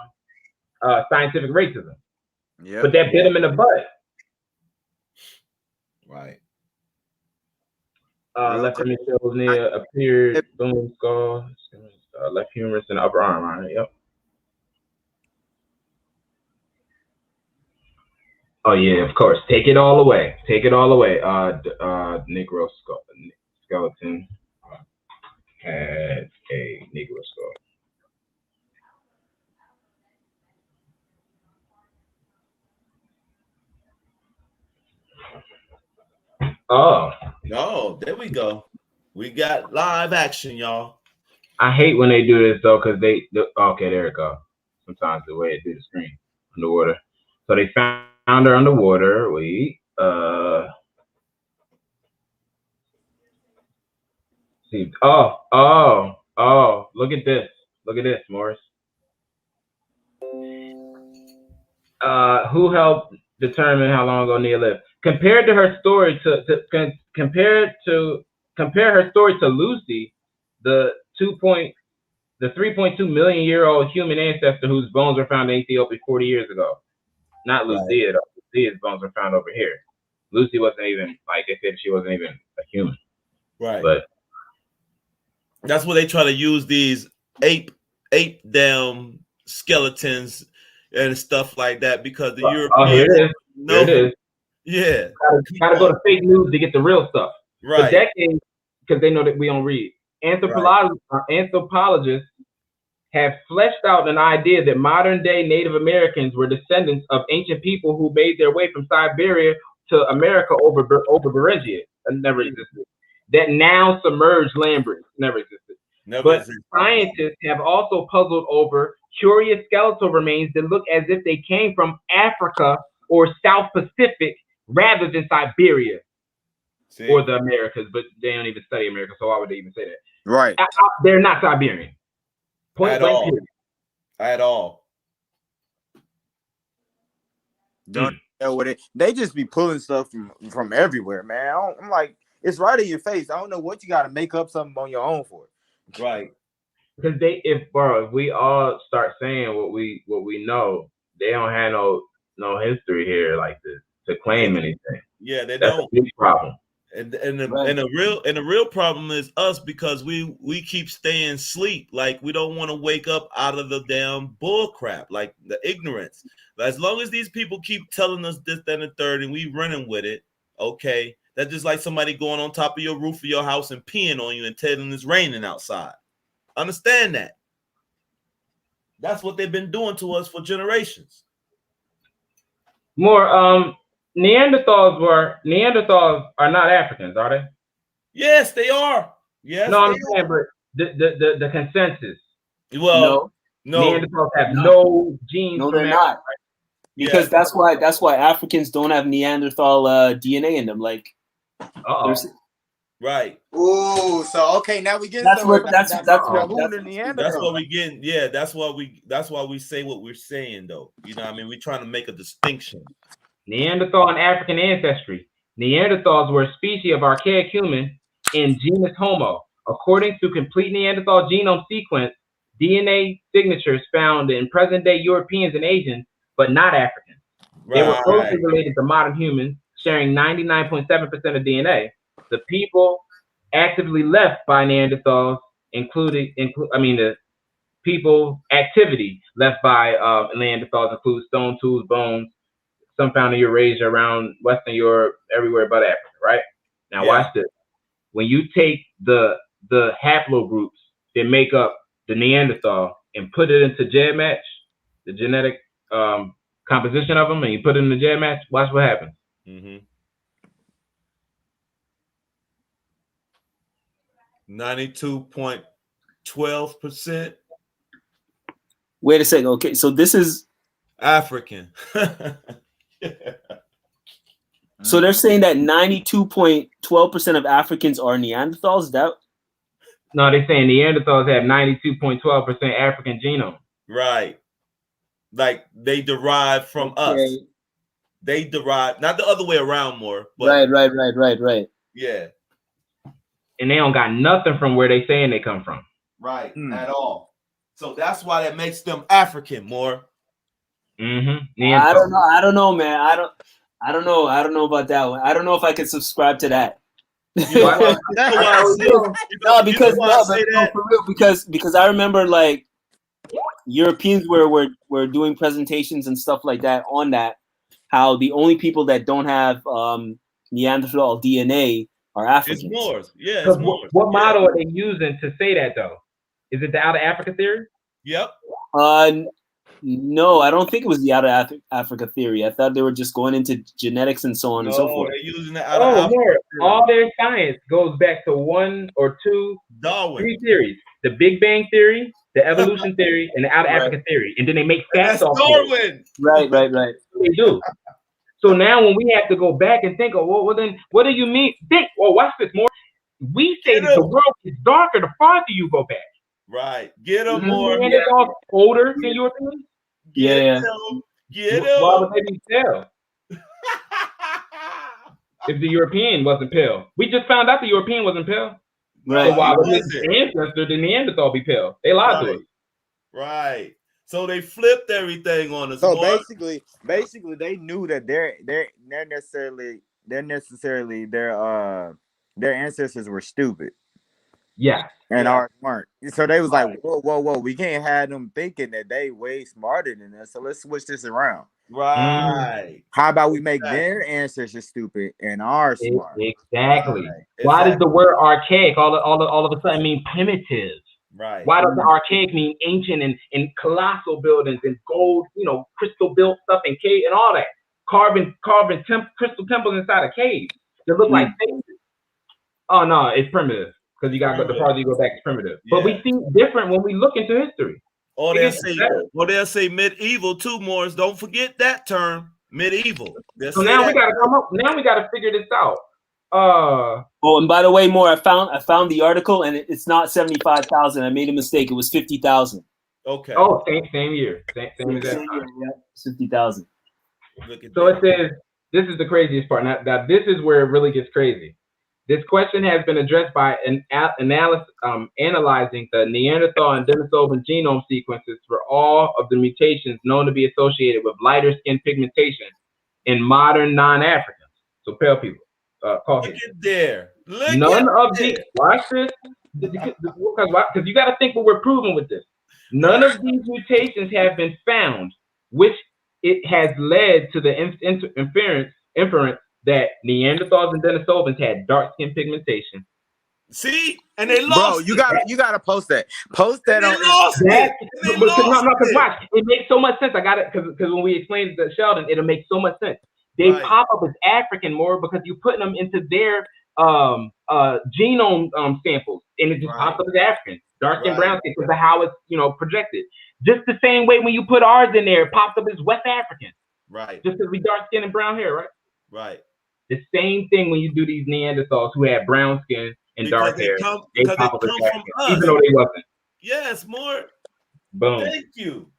scientific racism. Yeah. But that bit them in the butt. Right. Left hemisphere near appeared boom skull, left humerus and upper arm. Right? Yep. Oh yeah, of course. Take it all away. Negro skeleton had a Negro skull. Oh. No, there we go. We got live action, y'all. I hate when they do this though, because okay, there it goes. Sometimes the way it do the screen underwater. So they found her underwater. See. Oh, look at this. Look at this, Morris. Who helped determine how long ago Nia lived? Compare her story to Lucy, the 3.2 million year old human ancestor whose bones were found in Ethiopia 40 years ago. Not Lucia, though. Lucia's bones were found over here. Lucy wasn't even, like they said, she wasn't even a human. Right. But that's where they try to use these ape down skeletons and stuff like that because the Europeans. Oh, here it is. Here it is. Yeah. Gotta go to fake news to get the real stuff. Right. For decades, because they know that we don't read. Anthropologists have fleshed out an idea that modern day Native Americans were descendants of ancient people who made their way from Siberia to America over Beringia. That never existed. That now submerged land bridge never existed. Scientists have also puzzled over curious skeletal remains that look as if they came from Africa or South Pacific rather than Siberia or the Americas, but they don't even study America, so why would they even say that? Right. They're not Siberian. At all. Don't know what it. They just be pulling stuff from everywhere, man. I'm like, it's right in your face. I don't know what you got to make up something on your own for. Right. Because if we all start saying what we know, they don't have no history here like this to claim anything. Yeah, they That's don't. A big problem. And the real problem is us because we keep staying asleep. Like we don't want to wake up out of the damn bull crap, like the ignorance. As long as these people keep telling us this, that, and the third, and we running with it, okay. That's just like somebody going on top of your roof of your house and peeing on you and telling it's raining outside. Understand that. That's what they've been doing to us for generations. More Neanderthals are not Africans, are they? Yes, they are. Yes, No, I'm they saying, but the consensus. are. Well, no. Neanderthals have no genes No, from they're Africa. not. Because that's why Africans don't have Neanderthal DNA in them. Like, right. Ooh, so okay, now we get that's somewhere. what that's that's what we get. Yeah, that's why we say what we're saying, though. You know what I mean? We're trying to make a distinction. Neanderthal and African ancestry. Neanderthals were a species of archaic human in genus Homo. According to complete Neanderthal genome sequence, DNA signatures found in present-day Europeans and Asians, but not Africans. They were closely related to modern humans, sharing 99.7% of DNA. The people actively left by Neanderthals, the people activity left by Neanderthals include stone tools, bones, some found in Eurasia, around Western Europe, everywhere but Africa, right? Now watch this. When you take the haplogroups that make up the Neanderthal and put it into GEDmatch, the genetic composition of them, and you put it in the GEDmatch, watch what happens. 92.12%. Wait a second. Okay, so this is African. So they're saying that 92.12% of Africans are Neanderthals. Is that? No, they're saying Neanderthals have 92.12% African genome. Right. Like they derive from us. They derive, not the other way around more. But Right. Yeah. And they don't got nothing from where they saying they come from. Right, at all. So that's why that makes them African more. I don't know, man. I don't know about that one. I don't know if I can subscribe to that. Because I remember like Europeans were doing presentations and stuff like that on that, how the only people that don't have Neanderthal DNA are Africans. It's Moors. Yeah, it's Moors. What model are they using to say that though? Is it the Out of Africa theory? Yep. No, I don't think it was the Out of Africa theory. I thought they were just going into genetics and so on and so forth. They're using the Out of Africa theory. All their science goes back to one or two, three theories: the Big Bang theory, the evolution theory, and the Out of Africa theory. And then they make facts off Darwin. Right. They do. So now when we have to go back and think, well, then what do you mean? Think, watch this more. We say that the world is darker the farther you go back. Right. Get them more. Neanderthals older than Europeans? Yeah. Get them. Why would they be pale? If the European wasn't pale. We just found out the European wasn't pale. Right. So why would his ancestor, the Neanderthal, be pale? They lied to us. Right. So they flipped everything on us. So basically, they knew that their ancestors were stupid. Yeah. And ours weren't. So they was like, whoa, we can't have them thinking that they way smarter than us. So let's switch this around. Right. How about we make their ancestors stupid and ours smart? Exactly. Why does the word archaic all of a sudden mean primitive? Right. Why does the archaic mean ancient and colossal buildings and gold, crystal built stuff and cave and all that? Carving crystal temples inside a cave that look like things. Oh no, it's primitive. Because you got the farther you go back, it's primitive. But we see different when we look into history. Or they'll say medieval too, Morris. Don't forget that term, medieval. So now we gotta come up. Now we gotta figure this out. And by the way, more, I found the article, and it's not 75,000. I made a mistake. It was 50,000. Okay. Oh, same year. Same exact time. Yeah, 50,000. So it says, this is the craziest part. Now this is where it really gets crazy. This question has been addressed by analyzing the Neanderthal and Denisovan genome sequences for all of the mutations known to be associated with lighter skin pigmentation in modern non-Africans, so pale people. Look at there. Watch this, because you got to think what we're proving with this. None of these mutations have been found, which it has led to the inference that Neanderthals and Denisovans had dark skin pigmentation See, and they Bro, lost. you gotta post that. Post that They on. lost it. They Because lost watch, it makes so much sense. I got it because when we explained it to Sheldon, it'll make so much sense. They Right. pop up as African more because you're putting them into their genome samples, and it just Right. pops up as African, dark and Right. brown skin because of how it's projected. Just the same way when you put ours in there, it pops up as West African, Right. just because we dark skin and brown hair, right? Right. The same thing when you do these Neanderthals who had brown skin and Because dark hair, they because pop it up as comes from African, us. even though they wasn't. Yes, more. Boom. Thank you.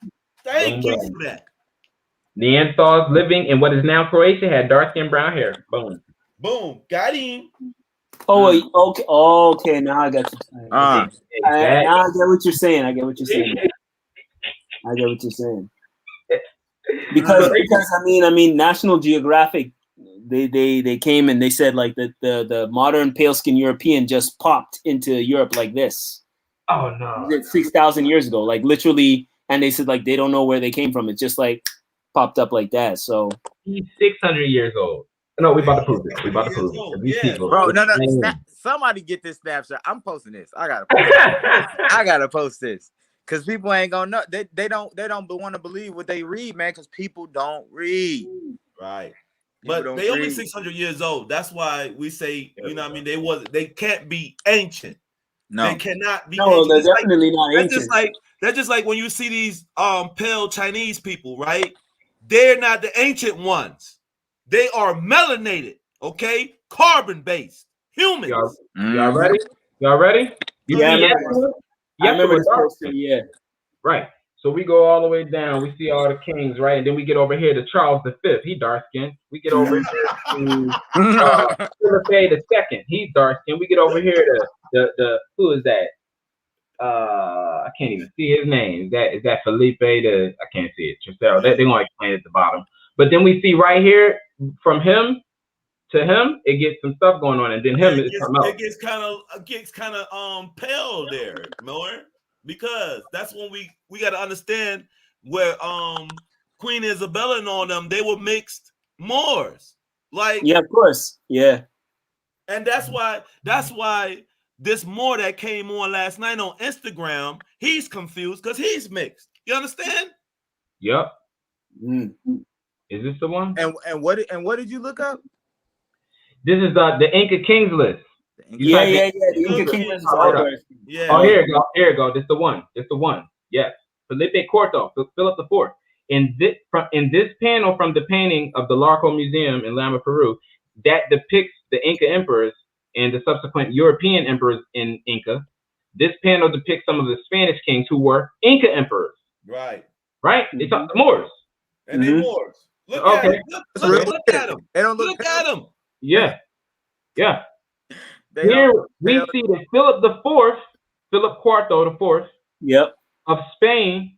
Thank you for that. Neanderthals living in what is now Croatia had dark skin, brown hair. Boom. Boom. Got him. Oh, wait, okay. Okay, now I got you. Exactly. Now I get what you're saying. I get what you're saying. Because I mean, National Geographic, they came and they said like that the modern pale skin European just popped into Europe like this. Oh no. 6,000 years ago, like literally, and they said like they don't know where they came from. It just like popped up like that. So He's 600 years old. No, we about to prove it. We about to prove it. These people, Bro, no. Somebody get this snapshot. I'm posting this. I gotta post this. Cause people ain't gonna know. They don't want to believe what they read, man. Cause people don't read. Right. People But they only 600 years old. That's why we say, you know what I mean? They can't be ancient. No. They cannot be no, ancient. they're definitely not ancient. That's just like when you see these pale Chinese people, right? They're not the ancient ones. They are melanated, okay? Carbon-based humans. Y'all ready? Y'all ready? I remember this poster, yeah. Right. So we go all the way down. We see all the kings, right? And then we get over here to Charles V. He dark skinned. We get over here to Philip II. He's dark skinned. We get over here to the who is that? I can't even see his name. Is that Felipe? I can't see it. Tristero. They're gonna explain it at the bottom. But then we see right here from him to him, it gets some stuff going on, and then him it gets kind of pale there, more. Because that's when we got to understand where Queen Isabella and all them, they were mixed Moors, like, yeah, of course, yeah. And that's why this Moor that came on last night on Instagram, he's confused because he's mixed. You understand? Yep. Is this the one? And what did you look up? This is the Inca Kings list. Yeah. The Inca King list is all there. Yeah. Oh, here you go. This is the one. Yes. Felipe IV, Philip IV. In this panel from the painting of the Larco Museum in Lima, Peru, that depicts the Inca emperors and the subsequent European emperors in Inca. This panel depicts some of the Spanish kings who were Inca emperors. Right. They talk the Moors. And they Moors. Look at them. Look at them. They don't look at them. Yeah. Here we see that Philip IV, yep, of Spain,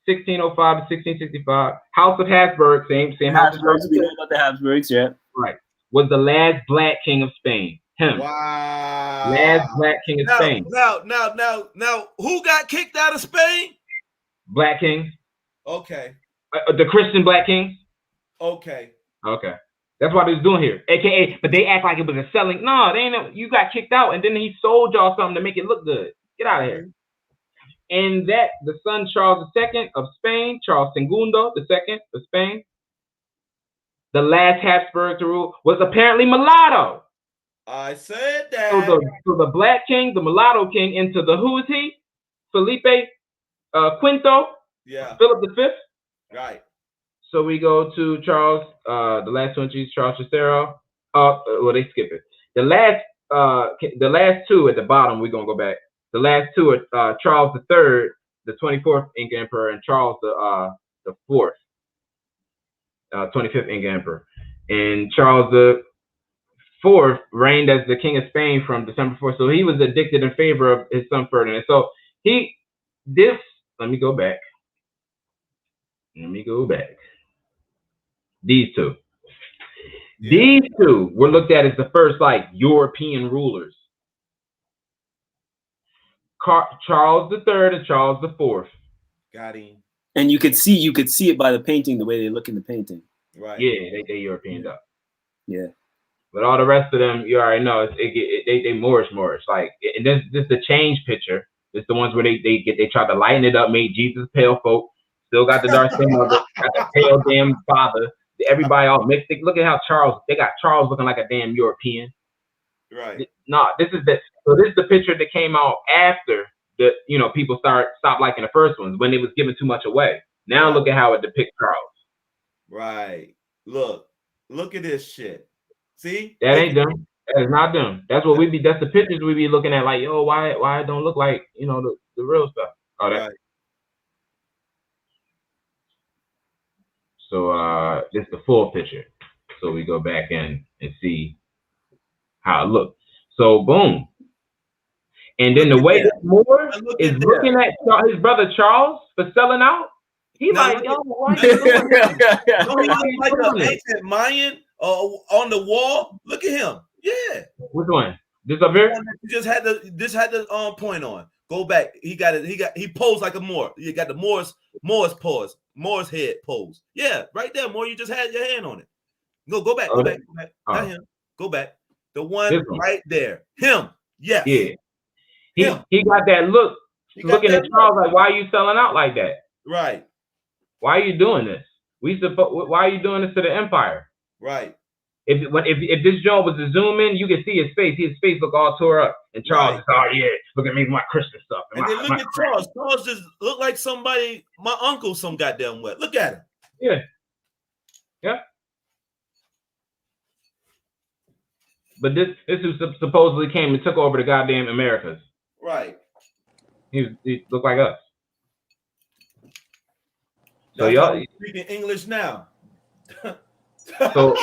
1605 to 1665, House of Habsburg, same house. We know about the Habsburgs, yeah. Right. Was the last black king of Spain. Him. Wow. Last black king of Spain. Now, who got kicked out of Spain? Black kings. Okay. The Christian black kings. Okay. That's what he's doing here. AKA, but they act like it was a selling. No, they ain't. You got kicked out, and then he sold y'all something to make it look good. Get out of here. And that the son Charles II of Spain, Charles Segundo II of Spain, the last Habsburg to rule, was apparently mulatto. I said that. So the black king, the mulatto king, into the who is he? Felipe Quinto. Yeah. Philip V. Right. So we go to Charles, the last two entries, Charles Cicero. Well, they skip it. The last two at the bottom, we're gonna go back. The last two are Charles III, the 24th Inca Emperor, and Charles the 4th, 25th Inca Emperor. And Charles the 4th reigned as the King of Spain from December 4th. So he was addicted in favor of his son Ferdinand. So let me go back. These two. Yeah. These two were looked at as the first European rulers. Charles III and Charles IV. Got him. And you could see it by the painting, the way they look in the painting. Right. Yeah, they Europeaned up. Yeah. But all the rest of them, you already know, they Moorish. Like, and this the change picture. It's the ones where they try to lighten it up, made Jesus pale folk. Still got the dark skin mother, got the pale damn father. Everybody all mixed. Look at how they got Charles looking like a damn European. Right. No, this is the picture that came out after the people stopped liking the first ones when they was giving too much away. Now look at how it depicts Charles. Right. Look at this shit. See? That ain't them. That is not them. That's what that's the pictures we be looking at, like, yo, why it don't look like, the real stuff. Oh, that. Right. So this is the full picture. So we go back in and see how it looks. So boom. And then the way this Moore is looking at his brother Charles for selling out, he's like, yo, why are you doing that? He like an ancient Mayan on the wall. Look at him. Yeah. Which one? This up here? Just had the point on. Go back. He posed like a Moor. You got the Moor's pose. Moor's head pose. Yeah, right there, Moore. You just had your hand on it. Go back. Go back. Not him. Go back. The one right there. Him. Yes. Yeah. He got that look. Looking at Charles like, why are you selling out like that? Right. Why are you doing this? Why are you doing this to the empire? Right. If this joint was to zoom in, you can see his face. His face look all tore up. And Charles is, oh yeah, look at me, my Christian stuff. And then look at Charles. Charles just look like somebody, my uncle, some goddamn wet. Look at him. Yeah. Yeah. But this who supposedly came and took over the goddamn Americas. Right. He looked like us. So y'all speaking English now. so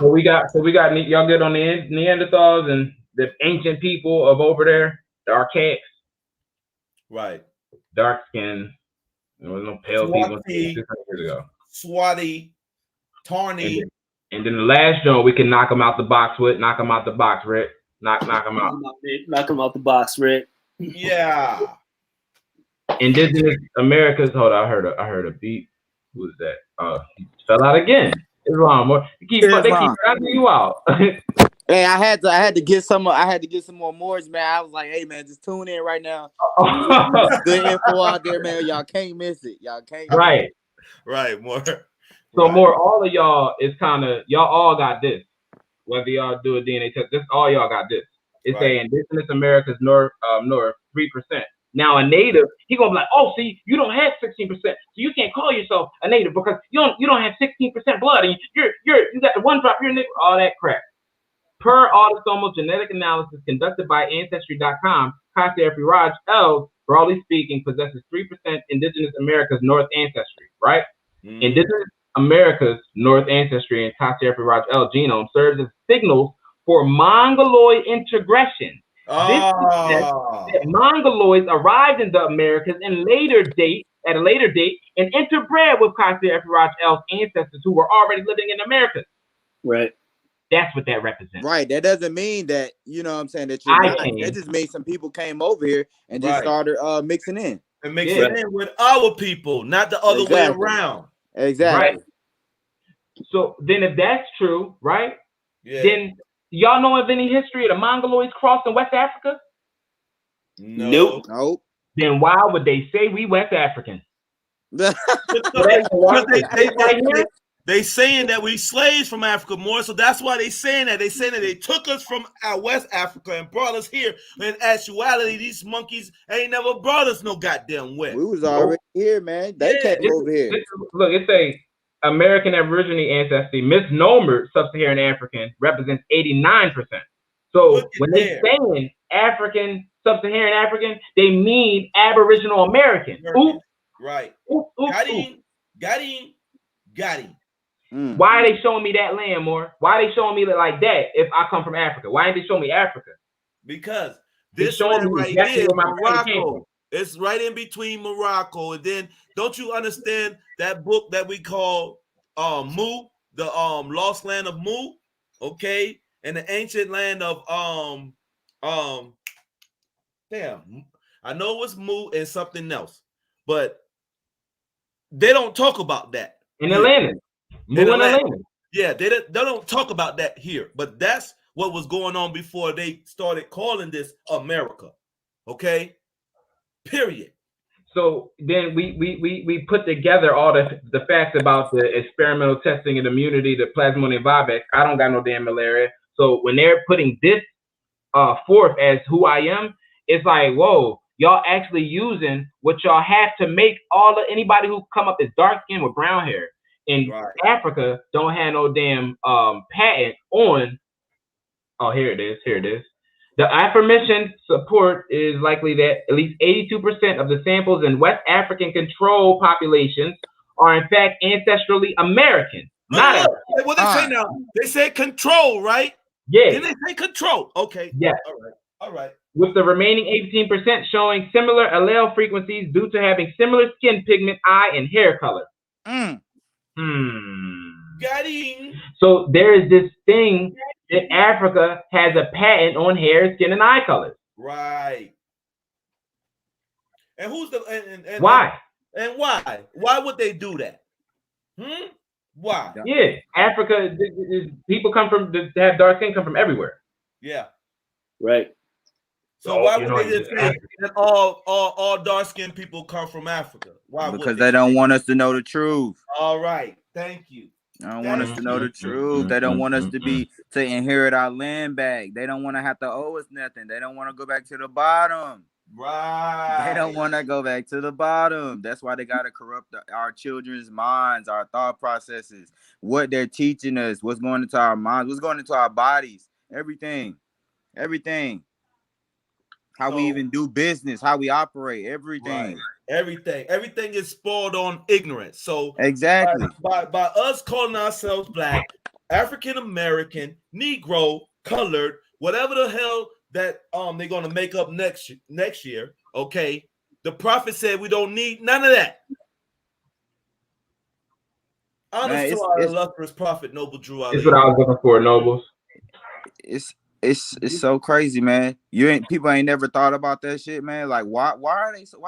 we got y'all good on the Neanderthals and the ancient people of over there, the archaics. Right. Dark skin. There was no pale people 600 years ago. Swati, Tarny. And then the last joint we can knock them out the box with. Knock them out the box, Rick. Knock them out. Knock them out the box, Rick. Yeah. Indigenous Americas. Hold on, I heard a beat. Who is that? He fell out again. It's wrong. They keep cracking you out. Hey, I had to get some more Moors, man. I was like, hey man, just tune in right now. Good info out there, man. Y'all can't miss it. Y'all can't miss it. Right, more. So more, all of y'all is kind of, y'all all got this. Whether y'all do a DNA test, this all y'all got this. It's a Indigenous Americas North 3%. Now a native, he gonna be like, oh, see, you don't have 16%, so you can't call yourself a native because you don't have 16% blood, and you got the one drop, you're a nigga, all that crap. Per autosomal genetic analysis conducted by ancestry.com, Kasi Raj L, broadly speaking, possesses 3% Indigenous Americas North ancestry, right? Indigenous Americas North ancestry and Kasi Raj L genome serves as signals for Mongoloid integration. This suggests that Mongoloids arrived in the Americas at a later date, and interbred with Kasi Raj L's ancestors who were already living in the Americas. Right. That's what that represents. Right. That doesn't mean that, you know what I'm saying, that you're not. That just means some people came over here and just started mixing in. And mixing in with our people, not the other way around. Exactly. Right. So then if that's true, right? Yeah. Then y'all know of any history of the Mongoloids crossing West Africa? Nope. Then why would they say we West Africans? They saying that we slaves from Africa more, so that's why they saying that. They saying that they took us from our West Africa and brought us here. In actuality, these monkeys ain't never brought us no goddamn West. We was already here, man. They came over here. Look, it's a American Aborigine ancestry, misnomered Sub-Saharan African represents 89%. So when they saying African, Sub-Saharan African, they mean Aboriginal American. Right. Got him. Why are they showing me that land more? Why are they showing me like that if I come from Africa? Why ain't they showing me Africa? Because this land right here is Morocco. It's right in between Morocco. And then don't you understand that book that we call Mu, the lost land of Mu, okay? And the ancient land of damn, I know it was Mu and something else, but they don't talk about that. In Atlanta. Yeah, they don't talk about that here, but that's what was going on before they started calling this America. Okay? Period. So then we put together all the facts about the experimental testing and immunity to Plasmodium vivax. I don't got no damn malaria. So when they're putting this forth as who I am, it's like, whoa, y'all actually using what y'all have to make anybody who come up as dark skin with brown hair in Africa don't have no damn patent on. Oh, here it is. The aforementioned support is likely that at least 82% of the samples in West African control populations are in fact ancestrally American, not African. What they say now? They say control, right? Yeah. Did they say control? Okay. Yes. All right. With the remaining 18% showing similar allele frequencies due to having similar skin pigment, eye, and hair color. Got him. So there is this thing that Africa has a patent on hair, skin, and eye colors. Right. And who's the and why? And why? Why would they do that? Why? Yeah, Africa. People come from to have dark skin come from everywhere. Yeah. Right. So why would they just say that all dark skinned people come from Africa? Why? Because they don't want us to know the truth. All right. Thank you. They don't want us to know the truth. They don't want us to inherit our land back. They don't want to have to owe us nothing. They don't want to go back to the bottom. Right. They don't want to go back to the bottom. That's why they got to corrupt our children's minds, our thought processes, what they're teaching us, what's going into our minds, what's going into our bodies, everything. How we even do business, how we operate, everything. Right. Everything is spoiled on ignorance. So exactly by us calling ourselves Black, African American, Negro, colored, whatever the hell that they're gonna make up next year. Okay, the prophet said we don't need none of that. Honest to our illustrious prophet, Noble Drew Ali. That's what I was looking for, Nobles. It's so crazy, man. People ain't never thought about that shit, man. Like, why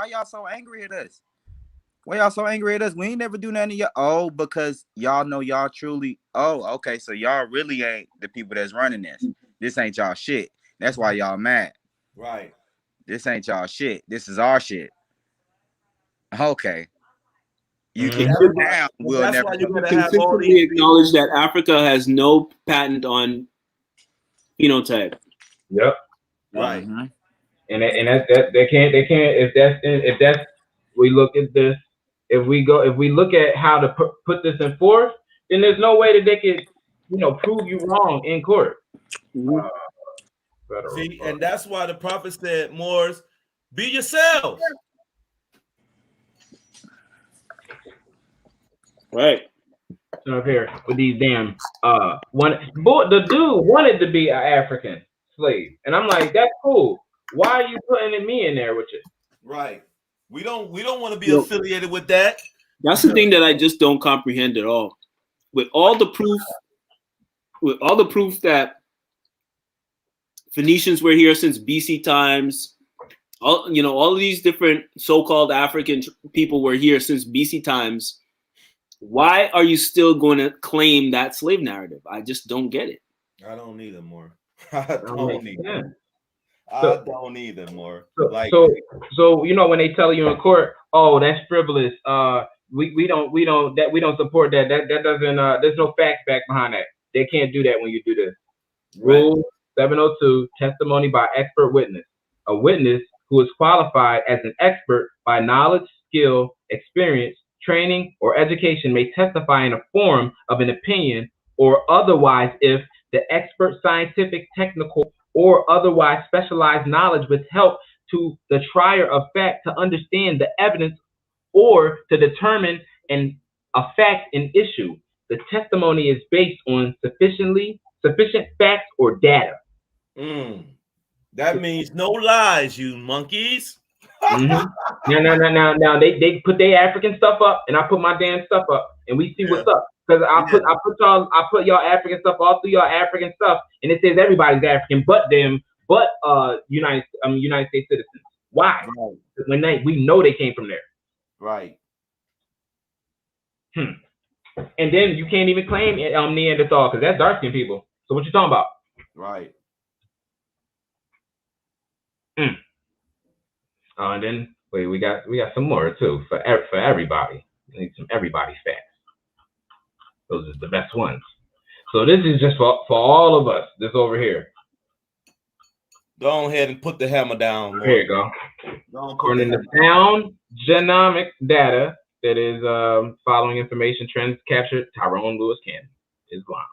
y'all so angry at us? Why y'all so angry at us? We ain't never do nothing to y'all. Oh, because y'all know y'all truly. Oh, okay. So y'all really ain't the people that's running this. This ain't y'all shit. That's why y'all mad. Right. This ain't y'all shit. This is our shit. Okay. You can down. We'll never consistently acknowledge that Africa has no patent on phenotype. Yep. Right. And that they can't if that's we look at this, if we look at how to put this in force, then there's no way that they could prove you wrong in court. See, and that's why the prophet said, Moors, be yourselves. Right. So up here with these damn the dude wanted to be an African slave, and I'm like, that's cool. Why are you putting me in there with you? Right. We don't want to be affiliated with that. That's the thing that I just don't comprehend at all. With all the proof that Phoenicians were here since BC times, all of these different so-called African people were here since BC times. Why are you still going to claim that slave narrative? I just don't get it. I don't need it more. I don't need it more. So when they tell you in court, oh, that's frivolous. We don't support that. That doesn't. There's no facts back behind that. They can't do that when you do this. Rule 702: testimony by expert witness. A witness who is qualified as an expert by knowledge, skill, experience, training, or education may testify in a form of an opinion or otherwise if the expert scientific, technical, or otherwise specialized knowledge would help to the trier of fact to understand the evidence or to determine a fact and issue. The testimony is based on sufficient facts or data. That means no lies, you monkeys. Now they put their African stuff up, and I put my damn stuff up, and we see what's up. Because I put y'all African stuff all through y'all African stuff, and it says everybody's African, but United States citizens. Why? Right. We know they came from there. Right. And then you can't even claim Neanderthal because that's dark skinned people. So what you talking about? Right. And then wait, we got some more too for everybody. We need some everybody facts. Those are the best ones. So this is just for all of us. This over here. Go ahead and put the hammer down. Here you go. According to sound genomic data that is following information trends captured, Tyrone Lewis Cannon is gone.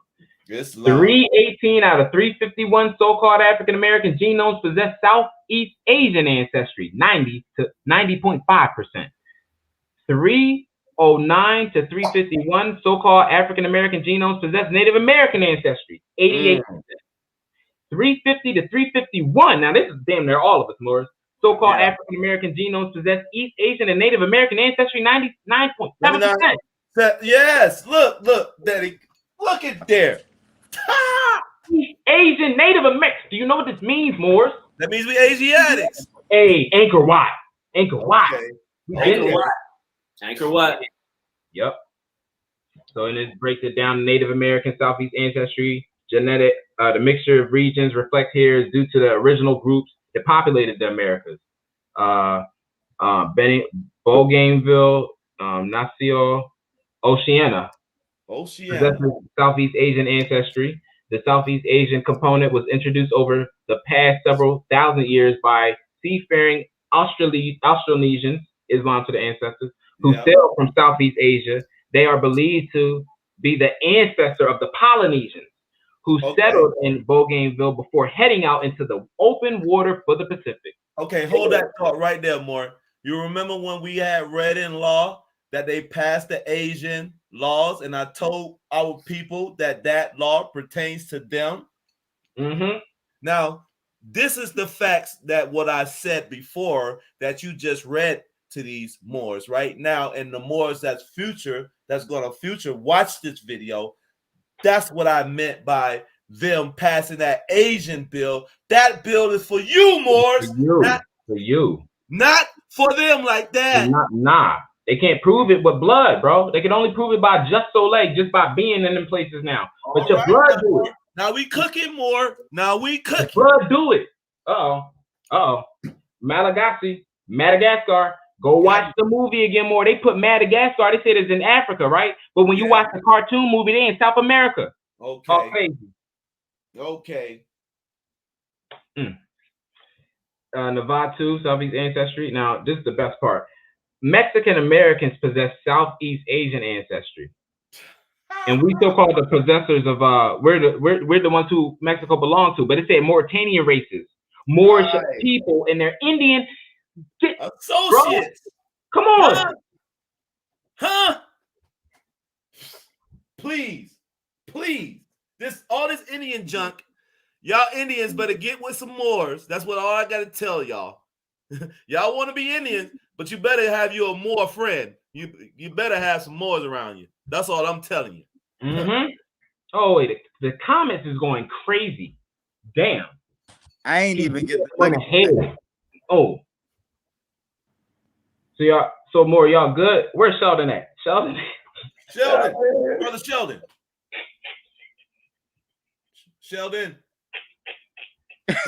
318 out of 351 so-called African American genomes possess Southeast Asian ancestry, 90.5%. 309 to 351 so-called African American genomes possess Native American ancestry, 88%. 350 to 351. Now this is damn near all of us, Morris. So-called African American genomes possess East Asian and Native American ancestry, 99.7%. Yes, look, Daddy, look at there. East Asian, Native American. Do you know what this means, Morris? That means we Asiatics. Hey, Anchor Watt. Anchor Watt. Anchor Watt. Yep. So in this breaks it down, Native American Southeast ancestry, genetic, the mixture of regions reflect here is due to the original groups that populated the Americas. Bougainville, Nacio, Oceania. Possesses Southeast Asian ancestry. The Southeast Asian component was introduced over the past several thousand years by seafaring Austronesians, Islam to the ancestors, who sailed from Southeast Asia. They are believed to be the ancestor of the Polynesians, who settled in Bougainville before heading out into the open water for the Pacific. Okay, hold that thought right there, More. You remember when we had read in law that they passed the Asian laws, and I told our people that that law pertains to them? Now, this is the facts that what I said before that you just read to these Moors right now, and the Moors that's going to future watch this video. That's what I meant by them passing that Asian bill. That bill is for you, Moors. For you. Not for them like that. Nah. They can't prove it with blood, bro. They can only prove it by just just by being in them places now. But your blood do it. Now we cooking more. Now we cooking. Blood do it. Uh-oh. Madagascar. Go watch the movie again, More. They put Madagascar. They said it's in Africa, right? But when you watch the cartoon movie, they in South America. Okay. Okay. Navatu, Southeast ancestry. Now, this is the best part. Mexican Americans possess Southeast Asian ancestry, and we still call the possessors of we're the ones who Mexico belongs to. But it said Mauritanian races, Moorish people, and their Indian associates. Bro. Come on, huh? Please, all this Indian junk. Y'all Indians better get with some Moors. That's what all I got to tell y'all. Y'all want to be Indians, but you better have you a Moor friend. You better have some Moors around you. That's all I'm telling you. Oh wait, the comments is going crazy. Damn. I ain't even get the Oh. So Moore, y'all good? Where's Sheldon at? Sheldon, brother Sheldon.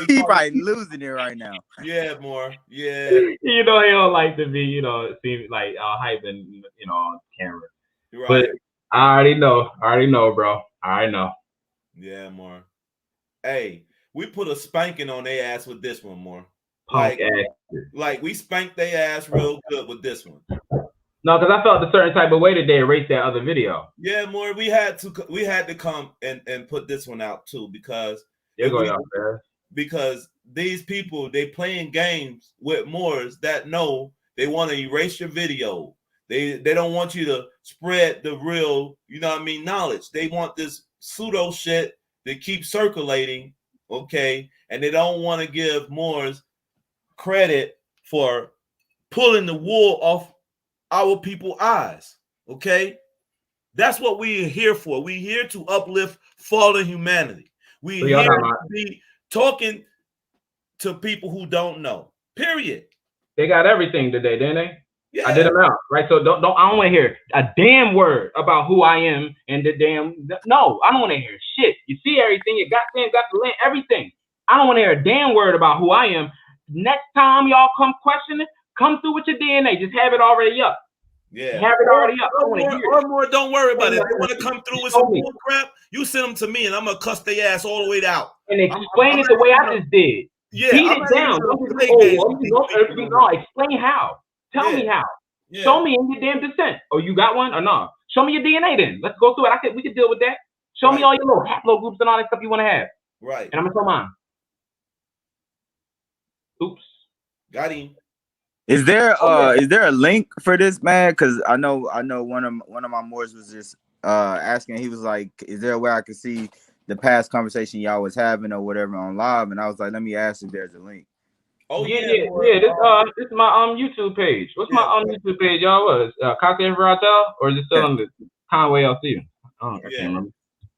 He probably losing it right now. Yeah, More. Yeah. You know, he don't like to be, it seems like hyping, on camera. Right. But I already know, bro. I already know. Yeah, More. Hey, we put a spanking on their ass with this one, More. Like we spanked their ass real good with this one. No, because I felt a certain type of way that they erased that other video. Yeah, More. We had to come and put this one out too because because these people, they playing games with Moors that know they want to erase your video. They don't want you to spread the real, knowledge. They want this pseudo shit that keeps circulating, okay? And they don't want to give Moors credit for pulling the wool off our people's eyes, okay? That's what we're here for. We're here to uplift fallen humanity. We're here to be talking to people who don't know. Period. They got everything today, didn't they? Yeah. I did them out, right? So I don't want to hear a damn word about who I am and the damn. No, I don't want to hear shit. You see be everything. You goddamn got the land, everything. I don't want to hear a damn word about who I am. Next time y'all come questioning, come through with your DNA. Just have it already up. Yeah. Have it already up. Or more, don't worry about it. If they want to come through with some bull crap, you send them to me and I'm going to cuss their ass all the way out. And explain it the way I just did. Yeah. Beat it down. Explain how. Tell me how. Yeah. Show me in your damn descent. Oh, you got one or no? Show me your DNA then. Let's go through it. We can deal with that. Show me all your little haplogroups and all that stuff you want to have. Right. And I'm gonna show mine. Oops. Got him. Is there a link for this, man? Because I know one of my Moors was just asking. He was like, "Is there a way I could see the past conversation y'all was having or whatever on live?" And I was like, "Let me ask if there's a link." Oh yeah. This is my YouTube page. What's my YouTube page, y'all? What is Cocktail Ratel, or is it still on the Conway LC? I can't remember.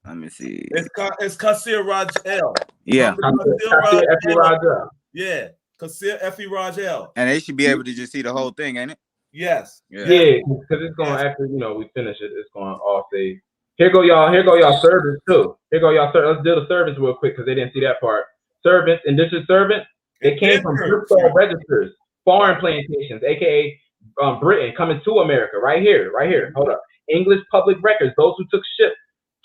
Let me see. It's Kasir Rajel. Yeah. Kasir Rajel. Yeah. Kasir F.E. Rajel. And they should be able to just see the whole thing, ain't it? Yes. Yeah, because it's going to after, we finish it, it's going to all say, here go y'all servants too. Here go y'all servants. Let's do the servants real quick because they didn't see that part. Servants, indentured servants, they came from Bristol registers, foreign plantations, aka Britain, coming to America, right here. Hold up. English public records, those who took ships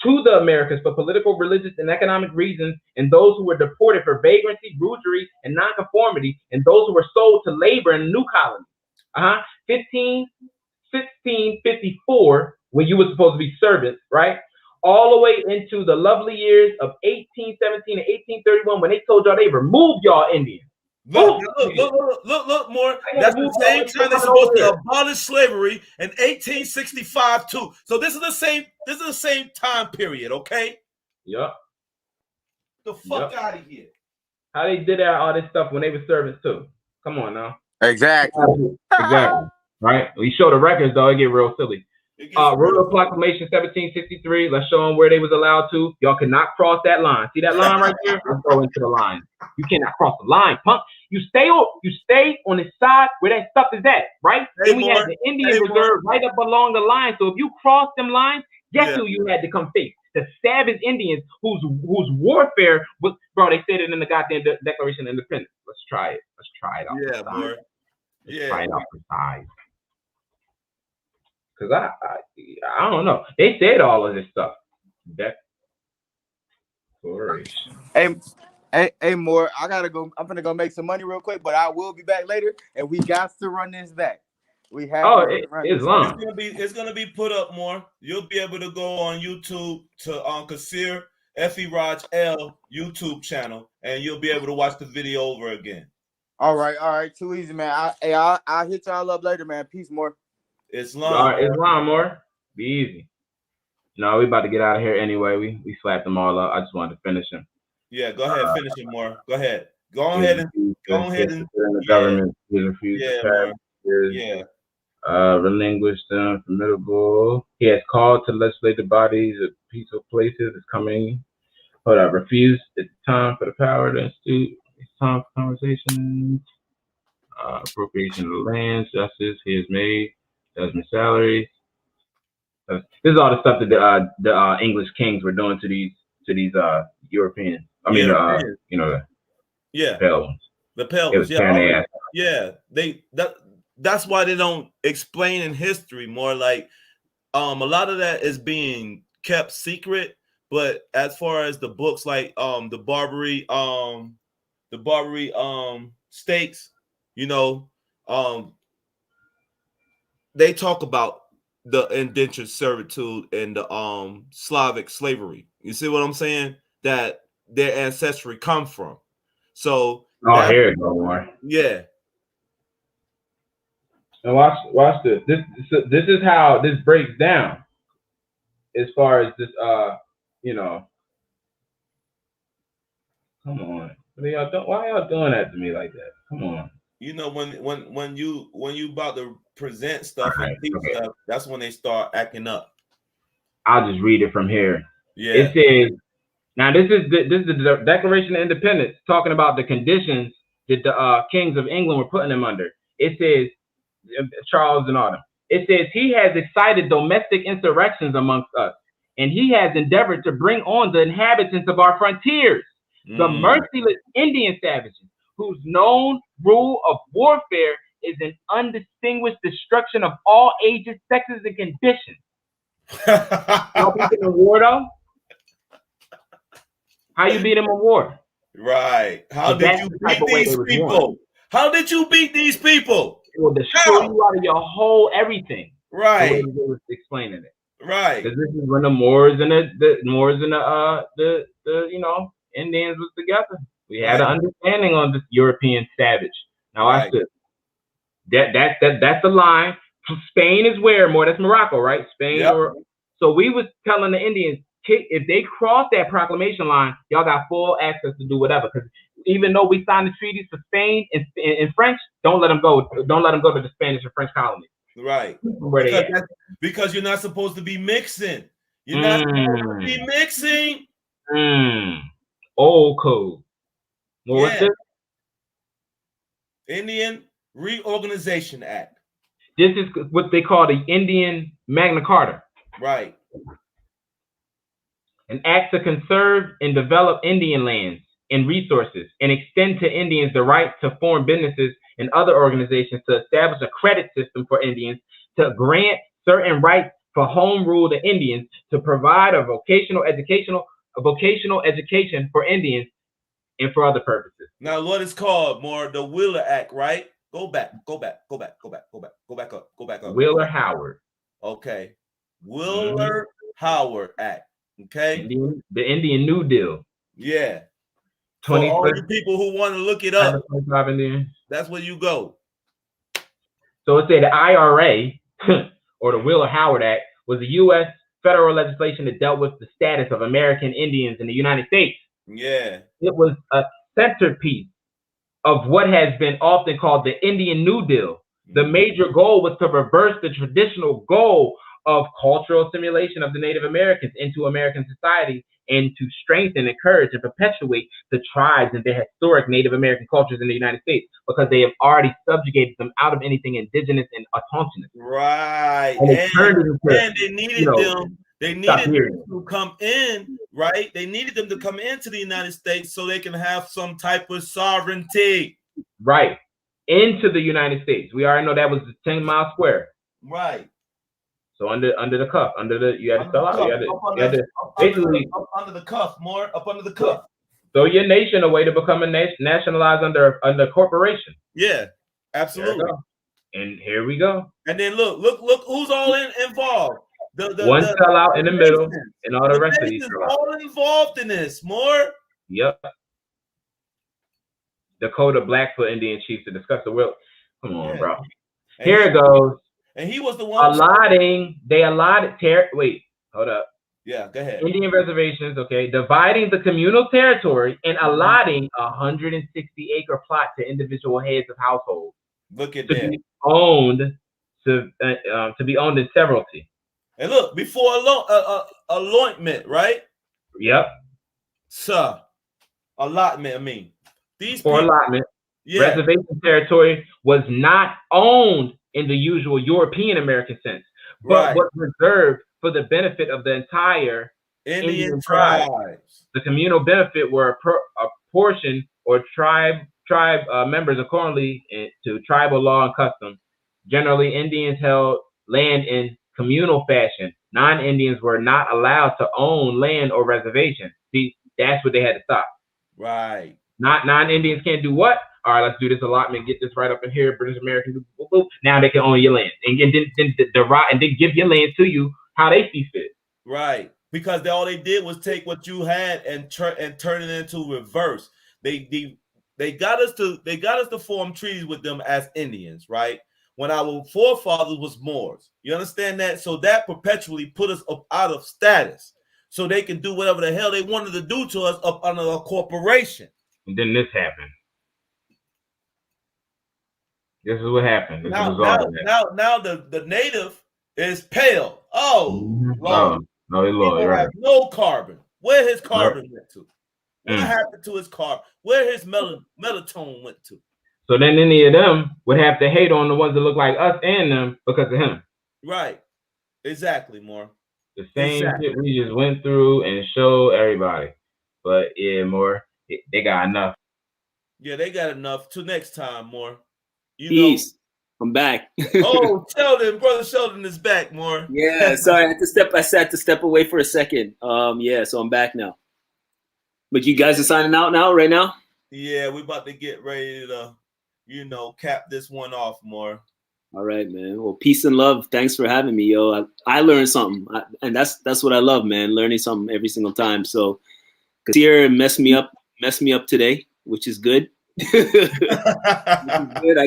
to the Americas for political, religious, and economic reasons, and those who were deported for vagrancy, brutality, and nonconformity, and those who were sold to labor in new colonies. 1654, when you were supposed to be servants, right? All the way into the lovely years of 1817 and 1831, when they told y'all they removed y'all Indians. Look more. That's the same time they're supposed to abolish slavery in 1865 too. So this is the same time period, okay? Yep. The fuck out of here. How they did all this stuff when they were servants too? Come on now. Exactly. Right? We show the records though, it get real silly. Royal Proclamation 1763. Let's show them where they was allowed to. Y'all cannot cross that line. See that line right there? Let's go into the line. You cannot cross the line, punk. You stay on the side where that stuff is at, right? Then we had the Indian Reserve right up along the line. So if you cross them lines, guess who you had to come face? The savage Indians whose warfare was, bro, they said it in the goddamn Declaration of Independence. Let's try it. Let's try it out. Yeah, boy. Let's try it out for size. Because I don't know. They said all of this stuff. Declaration. Hey, Moore, I gotta go. I'm gonna go make some money real quick, but I will be back later, and we got to run this back. We have. It's long. It's gonna be put up more. You'll be able to go on YouTube to Kasir F.E. Raj L YouTube channel, and you'll be able to watch the video over again. All right, too easy, man. I'll hit y'all up later, man. Peace, Moore. It's long. All right, it's long, Moore. Be easy. No, we about to get out of here anyway. We slapped them all up. I just wanted to finish him. Yeah, go ahead, finish it, Moore. Go ahead. Go ahead and the government refused to pass. Relinquished them, formidable. He has called to legislative bodies of peaceful places. It's coming. Hold up. Refused. It's time for the power to institute. It's time for conversations. Appropriation of the lands. Justice. He has made. Judgment salaries. This is all the stuff that the English kings were doing to these Europeans. I mean, the pale ones. The pale ones, that's why they don't explain in history more. Like, a lot of that is being kept secret. But as far as the books, like the Barbary states, they talk about the indentured servitude and the Slavic slavery. You see what I'm saying? That their ancestry come from. So here it go, more. Yeah. And watch this. This is how this breaks down as far as this come on. Why y'all doing that to me like that? Come on. When you about to present stuff and teach stuff, that's when they start acting up. I'll just read it from here. Yeah. It says, now this is the Declaration of Independence talking about the conditions that the kings of England were putting them under. It says, Charles and all them. It says he has excited domestic insurrections amongst us and he has endeavored to bring on the inhabitants of our frontiers, the merciless Indian savages, whose known rule of warfare is an undistinguished destruction of all ages, sexes, and conditions. How you beat them in war, though? How you beat them in war? Right. How did you beat these people? How did you beat these people? It will destroy you out of your whole everything. Right. The way they was explaining it. Right. Because this is when the Moors and the Indians was together. We had an understanding on this European savage. Now I said that's the line. Spain is where more. That's Morocco, right? Spain. Or so we was telling the Indians, if they cross that proclamation line, y'all got full access to do whatever. Because even though we signed the treaties for Spain and French, don't let them go. Don't let them go to the Spanish and French colonies. Right. Because you're not supposed to be mixing. You're not supposed to be mixing. Old code. Well, what's this? Indian Reorganization Act. This is what they call the Indian Magna Carta. Right. An act to conserve and develop Indian lands and resources and extend to Indians the right to form businesses and other organizations, to establish a credit system for Indians, to grant certain rights for home rule to Indians, to provide a vocational education for Indians, and for other purposes. Now, what is called more the Wheeler Act, right? Go back up. Wheeler Howard. Okay. Wheeler Howard Act. Okay. The Indian New Deal. Yeah. For all you people who want to look it up, that's where you go. So it said the IRA or the Wheeler Howard Act was a U.S. federal legislation that dealt with the status of American Indians in the United States. Yeah. It was a centerpiece of what has been often called the Indian New Deal. The major goal was to reverse the traditional goal of cultural assimilation of the Native Americans into American society, and to strengthen, encourage, and perpetuate the tribes and their historic Native American cultures in the United States, because they have already subjugated them out of anything indigenous and autonomous. Right. And they needed them. They needed them to come in, right? They needed them to come into the United States so they can have some type of sovereignty. Right. Into the United States. We already know that was the 10-mile square. Right. So under the cuff, you had to spell out. You had to basically under the cuff, more up under the cuff. So your nation away to become a nationalized under corporation. Yeah, absolutely. And here we go. And then look who's all involved. One sellout in the middle, and all the rest of these are all involved in this. More. Yep. Dakota Blackfoot Indian chiefs to discuss the will. Come on, bro. And here it goes. And he was the one They allotted. Wait, hold up. Yeah, go ahead. Indian reservations, okay, dividing the communal territory and allotting a 160-acre plot to individual heads of households. Look at that. To be owned in severalty. And look, before allotment, right? Yep. Sir, allotment. I mean, these for allotment. Yeah. Reservation territory was not owned in the usual European American sense, but was reserved for the benefit of the entire Indian tribes. The communal benefit were a portion or tribe members accordingly to tribal law and custom. Generally, Indians held land in communal fashion. Non-Indians were not allowed to own land or reservation. See, that's what they had to stop. Right. Not non-Indians can't do what? All right, let's do this allotment, get this right up in here. British Americans, boop, boop. Now they can own your land and then give your land to you how they see fit. Right, because all they did was take what you had and turn it into reverse. They got us to form treaties with them as Indians, right? When our forefathers was Moors, you understand that? So that perpetually put us up out of status, so they can do whatever the hell they wanted to do to us up under a corporation. And then this happened. This is what happened. Now the native is pale. Oh, Lord. No, Lord, right. No carbon. Where his carbon went to? What happened to his carbon? Where his melatonin went to? So then any of them would have to hate on the ones that look like us and them because of him. Right. Exactly, more. The same shit we just went through and showed everybody. But yeah, more they got enough. Yeah, they got enough. Till next time, more. You Peace. I'm back. Oh, Sheldon, brother Sheldon is back, more. Yeah, sorry, I had to step away for a second. Yeah, so I'm back now. But you guys are signing out now, right now? Yeah, we about to get ready to, cap this one off, more. All right, man. Well, peace and love. Thanks for having me, yo. I learned something, and that's what I love, man. Learning something every single time. So, Kassir messed me up today, which is good. Good.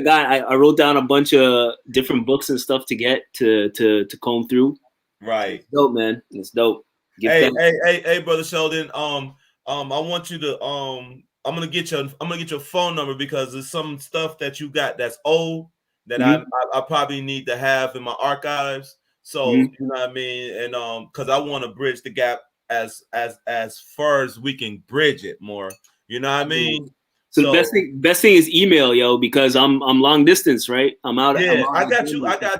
I wrote down a bunch of different books and stuff to get to comb through. Right. It's dope, man. It's dope. Hey, brother Sheldon. I want you to I'm gonna get your phone number because there's some stuff that you got that's old that I probably need to have in my archives. So you know what I mean, and because I want to bridge the gap as far as we can bridge it more. You know what I mean? So the best thing is email, yo, because I'm long distance, right? I'm out. Yeah, I got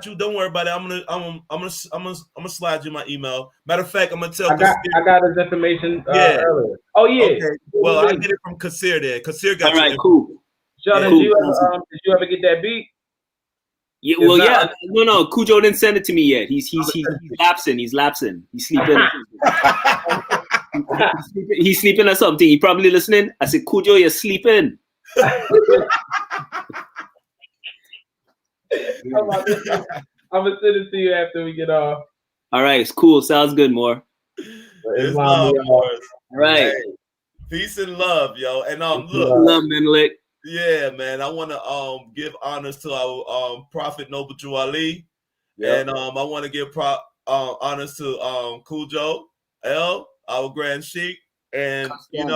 you. Don't worry about it. I'm gonna slide you my email. Matter of fact, I'm gonna tell. I got his information earlier. Oh yeah. Okay. Well, I get it from Kassir there. Kassir got. All right, cool. Sheldon, cool. did you ever get that beat? Yeah, well, yeah. No, Cujo didn't send it to me yet. He's lapsing. He's lapsing. He's sleeping. He's sleeping or something. He probably listening. I said, Cujo, you're sleeping. I'm gonna send it to you after we get off. All right, it's cool. Sounds good, more. Islam, all right. Hey, peace and love, yo. And look, love, Menelik. Yeah, man. I want to give honors to our Prophet Noble Drew Ali, and I want to give honors to Cujo L, our Grand Sheik, and and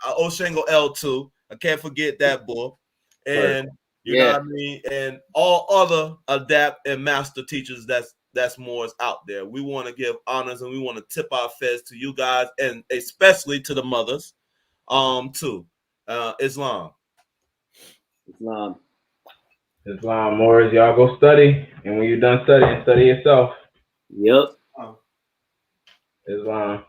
Oshango L too. I can't forget that book, and you know what I mean, and all other adapt and master teachers that's more out there. We want to give honors and we want to tip our fez to you guys and especially to the mothers, too. Islam, Moors, y'all go study, and when you're done studying, study yourself. Yep. Islam.